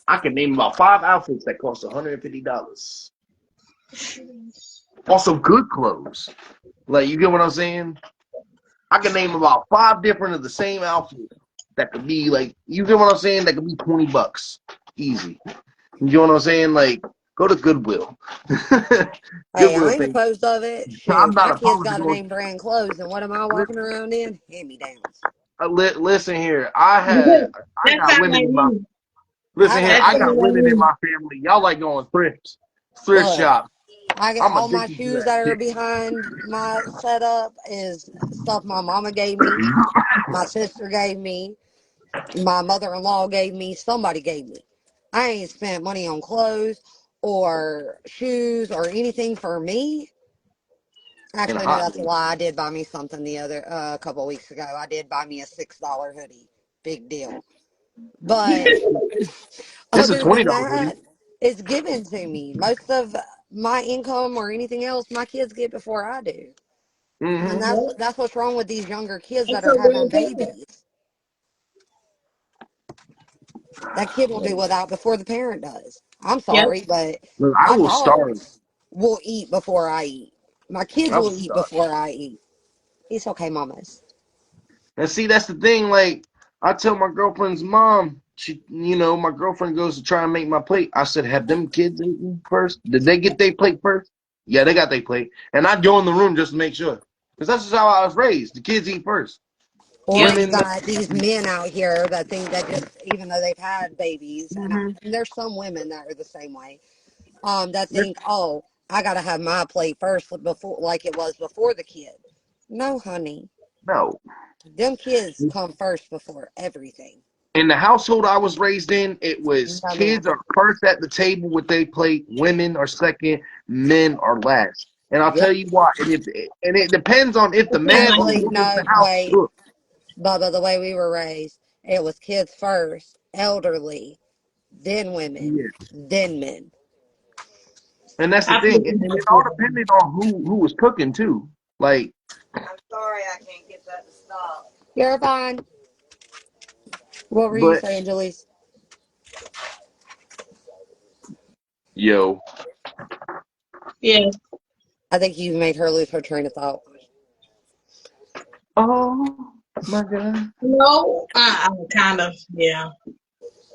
I can name about 5 outfits that cost $150. Also, good clothes. Like you get what I'm saying? I can name about 5 different of the same outfit that could be like you get what I'm saying? That could be $20. Easy. You get what I'm saying? Like go to Goodwill. hey, I Goodwill ain't thing. opposed of it. I'm Shoot, not my kids opposed to got a going. name brand clothes, and what am I walking around in? Hand-me-downs. Listen here. I That got sound women like in my me. I listen here. got That I sound got like women in clothes. me. my family. Y'all like going thrift Look, shop. I got I'm all my addicted to shoes that that are shit. behind my setup is stuff my mama gave me, my sister gave me, my mother-in-law gave me, somebody gave me. I ain't spent money on clothes or shoes or anything for me. In a Actually, no, hot that's a minute. lie. I did buy me something the other a couple of weeks ago. I did buy me a $6 hoodie. Big deal. But It's a other than $20 hoodie. that, it's given to me. Most of my income or anything else, my kids get before I do. And Mm-hmm. Yep. that's what's wrong with these younger kids that That's are a having real thing. babies. That kid will do without before the parent does. I'm Yep. sorry, but Look, I my will starve. dogs will eat before I eat. My kids I will will eat starve. before I eat. It's okay, mamas. And see, that's the thing. Like, I tell my girlfriend's mom, my girlfriend goes to try and make my plate. I said, have them kids eaten first? Did they get their plate first? Yeah, they got their plate. And I go in the room just to make sure. Because that's just how I was raised. The kids eat first. Or Yep. you Women. got these men out here that think that just even though they've had babies, Mhm. and there's some women that are the same way, that think, oh, I gotta have my plate first before, like it was before the kid. No, honey, No. them kids come first before everything. In the household I was raised in, it was No, ma'am. kids are first at the table with their plate, women are second, men are last. And I'll tell Yep. you why. And it depends on if the man or the Actually, woman in the no, house wait. cooks. Bubba, the way we were raised, it was kids first, elderly, then women, Yeah. then men. And that's the I feel thing. And it all you. depended on who was cooking too. Like, I'm sorry I can't get that to stop. You're fine. What were you but saying, Jalisse? yo. Yeah. I think you made her lose her train of thought. Oh my God. No. Kind of. Yeah.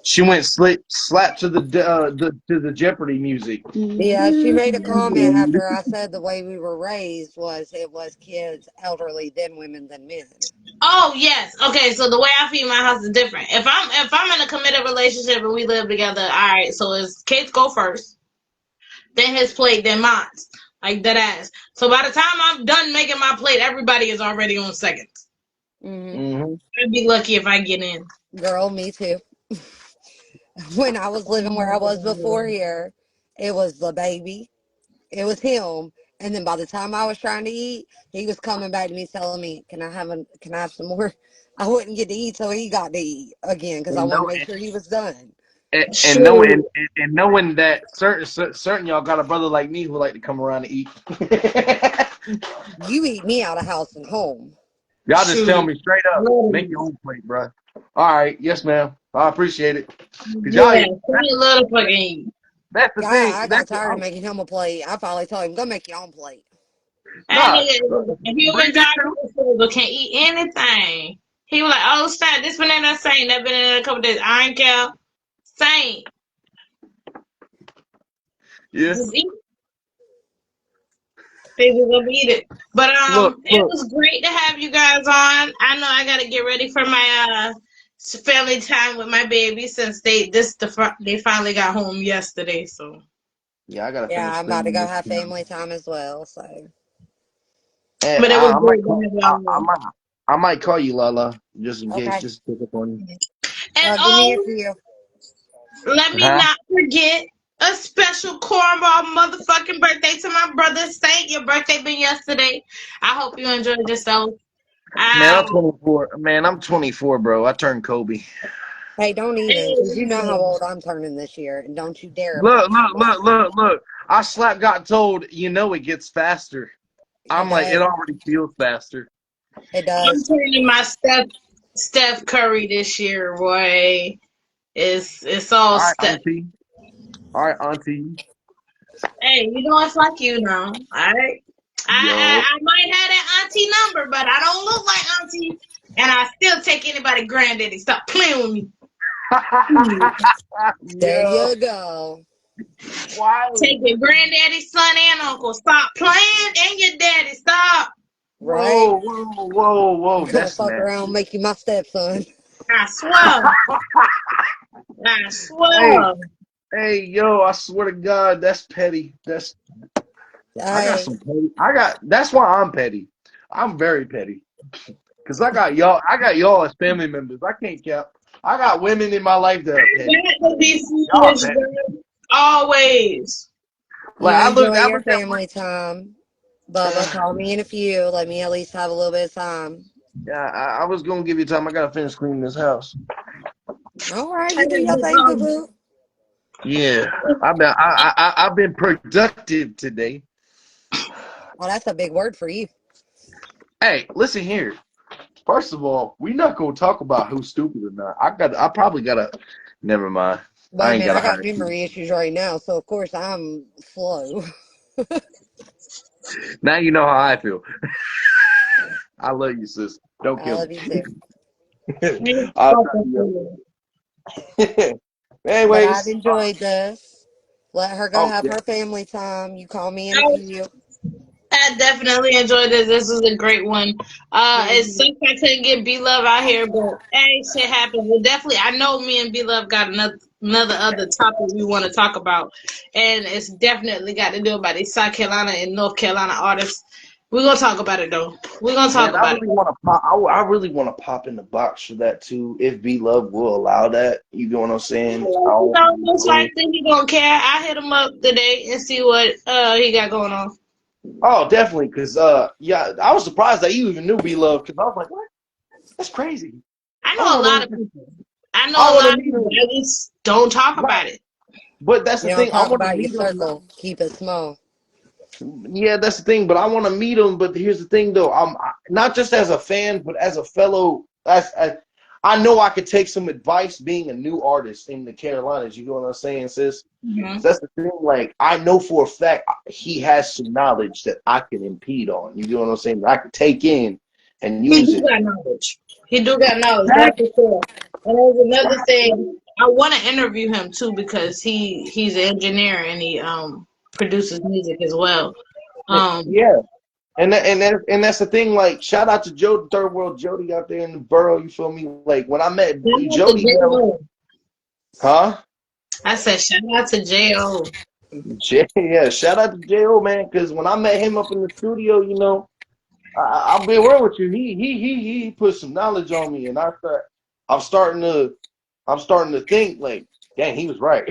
She went slap to the Jeopardy music. Yeah, she made a comment after I said the way we were raised was it was kids, elderly, then women, then men. Oh yes. Okay. So the way I feed my house is different. If I'm in a committed relationship and we live together, all right. So his kids go first, then his plate, then mine. Like that ass. So by the time I'm done making my plate, everybody is already on seconds. Mm-hmm. Mm-hmm. I'd be lucky if I get in. Girl, me too. When I was living where I was before here, it was the baby. It was him. And then by the time I was trying to eat, he was coming back to me telling me, can I have some more? I wouldn't get to eat, so he got to eat again because I And wanted know to make sure he was done. and knowing Shoot. and knowing that certain y'all got a brother like me who like to come around and eat. You eat me out of house and home. Y'all just tell Shoot. me straight up, make your own plate, bro. All right, yes, ma'am. I appreciate it. Cause y'all, Yeah. Pretty little fucking. that's the thing. I got tired of making him a plate. I finally told him, go make your own plate. That Nah, nigga, if you Bree been did driving too. this food, can't eat anything. He was like, oh, Saint, this banana Saint, that banana a couple days. I ain't care. Saint, Yeah. just eat. They just gonna eat it. But it Look. was great to have you guys on. I know I gotta get ready for my family time with my baby since they finally got home yesterday. So. Yeah, I gotta Yeah, finish I'm about to cleaning go this have down. family time as well. So, And But it was I might great to call. have y'all on. I might call you, Lala, just in case, okay. just to pick up on And Give me a few. let you. me Huh? not forget a special cornball motherfucking birthday to my brother Saint. Your birthday been yesterday. I hope you enjoyed yourself. Man, Uh, I'm 24. Man, I'm 24, bro. I turned Kobe. Hey, don't even, hey, because you know how old I'm turning this year, and don't you dare Look, approach me look, like look, that. look, look. I got told, it gets faster. It I'm like, it does. already feels faster. It I'm does. turning my Steph Curry this year, boy. It's all All right, Steph. auntie. All right, auntie. Hey, you know it's like you now. All right. Yo. I might have that auntie number, but I don't look like auntie, and I still take anybody granddaddy. Stop playing with me. Hmm. There Yo. you go. Wow. Take your granddaddy, son, and uncle. Stop playing, and your daddy. Stop. Right? Whoa. I'm gonna That's fuck around and nasty. make you my stepson. I swear. I Hey, swear. yo, I swear to God, that's petty. I got Hey, some petty. That's why I'm petty. I'm very petty. Cause I got y'all as family members. I can't count. I got women in my life that are petty. That to be Y'all are foolish, petty. girl. Always. Like you enjoy I your looked at one. family time. Bubba, call me in a few. Let me at least have a little bit of time. Yeah, I was gonna give you time. I gotta finish cleaning this house. All right, you do Hey, your thing, boo boo. Yeah, I've been productive today. Well, that's a big word for you. Hey, listen here. First of all, we're not gonna talk about who's stupid or not. I probably gotta. Never mind. I Wait a ain't minute, gotta I got hire you. memory issues right now, so of course I'm slow. Now you know how I feel. I love you, sis. Don't I kill love you too. me. I'll talk to you. But I've Anyways, enjoyed this. Let her go oh have yeah. her family time. You call me in a I, few. I definitely enjoyed this. This was a great one. It sucks I couldn't get B Love out here, but hey, shit happens. But definitely, I know me and B Love got another other topic we want to talk about, and it's definitely got to do about these South Carolina and North Carolina artists. We're gonna talk about it though. We're gonna talk Man, I about it. really want to pop. I really want to pop in the box for that too. If B Love will allow that, you know what I'm saying? I You don't know, most know. likely he don't care. I hit him up today and see what he got going on. Oh, definitely, because yeah, I was surprised that you even knew Be Love, because I was like, what? That's crazy. I I know a lot want of to, people. I know I a want to lot of meet people. him. I just don't talk Right, about it. but that's the You don't thing. I talk want to about your meet him. circle. Keep it small. Yeah, that's the thing. But I want to meet him. But here's the thing, though. Not just as a fan, but as a fellow. I know I could take some advice being a new artist in the Carolinas. You know what I'm saying, sis? Hmm. So that's the thing. Like I know for a fact he has some knowledge that I can impede on. You know what I'm saying? That I could take in and He use do it. got knowledge. He do got knowledge. That's for sure. And there's another thing. I want to interview him too because he's an engineer and he produces music as well. Um, Yeah. And that's the thing. Like, shout out to Joe, Third World Jody out there in the borough. You feel me? Like when I met shout out to Jody, man, J.O. huh? I said shout out to J.O. Yeah, shout out to Jo, man. Because when I met him up in the studio, I'll be real with you. He put some knowledge on me, and I'm starting to, I'm starting to think like, dang, he was right.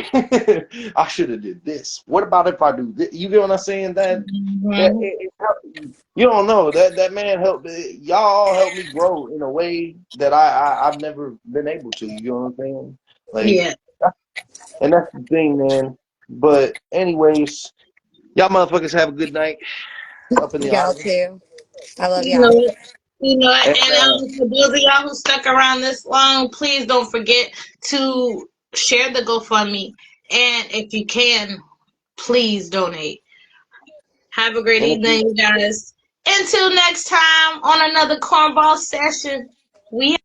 I should have did this. What about if I do this? You get what I'm saying? Mhm. You don't know that man helped y'all all helped me grow in a way that I've never been able to. You know what I'm saying? Like, Yeah. and that's the thing, man. But anyways, y'all motherfuckers have a good night up in the Y'all audience. too. I love You y'all. know, And and for those of y'all who stuck around this long, please don't forget to share the GoFundMe, and if you can, please donate. Have a great and if you evening, you guys. Until next time on another Cornball session, we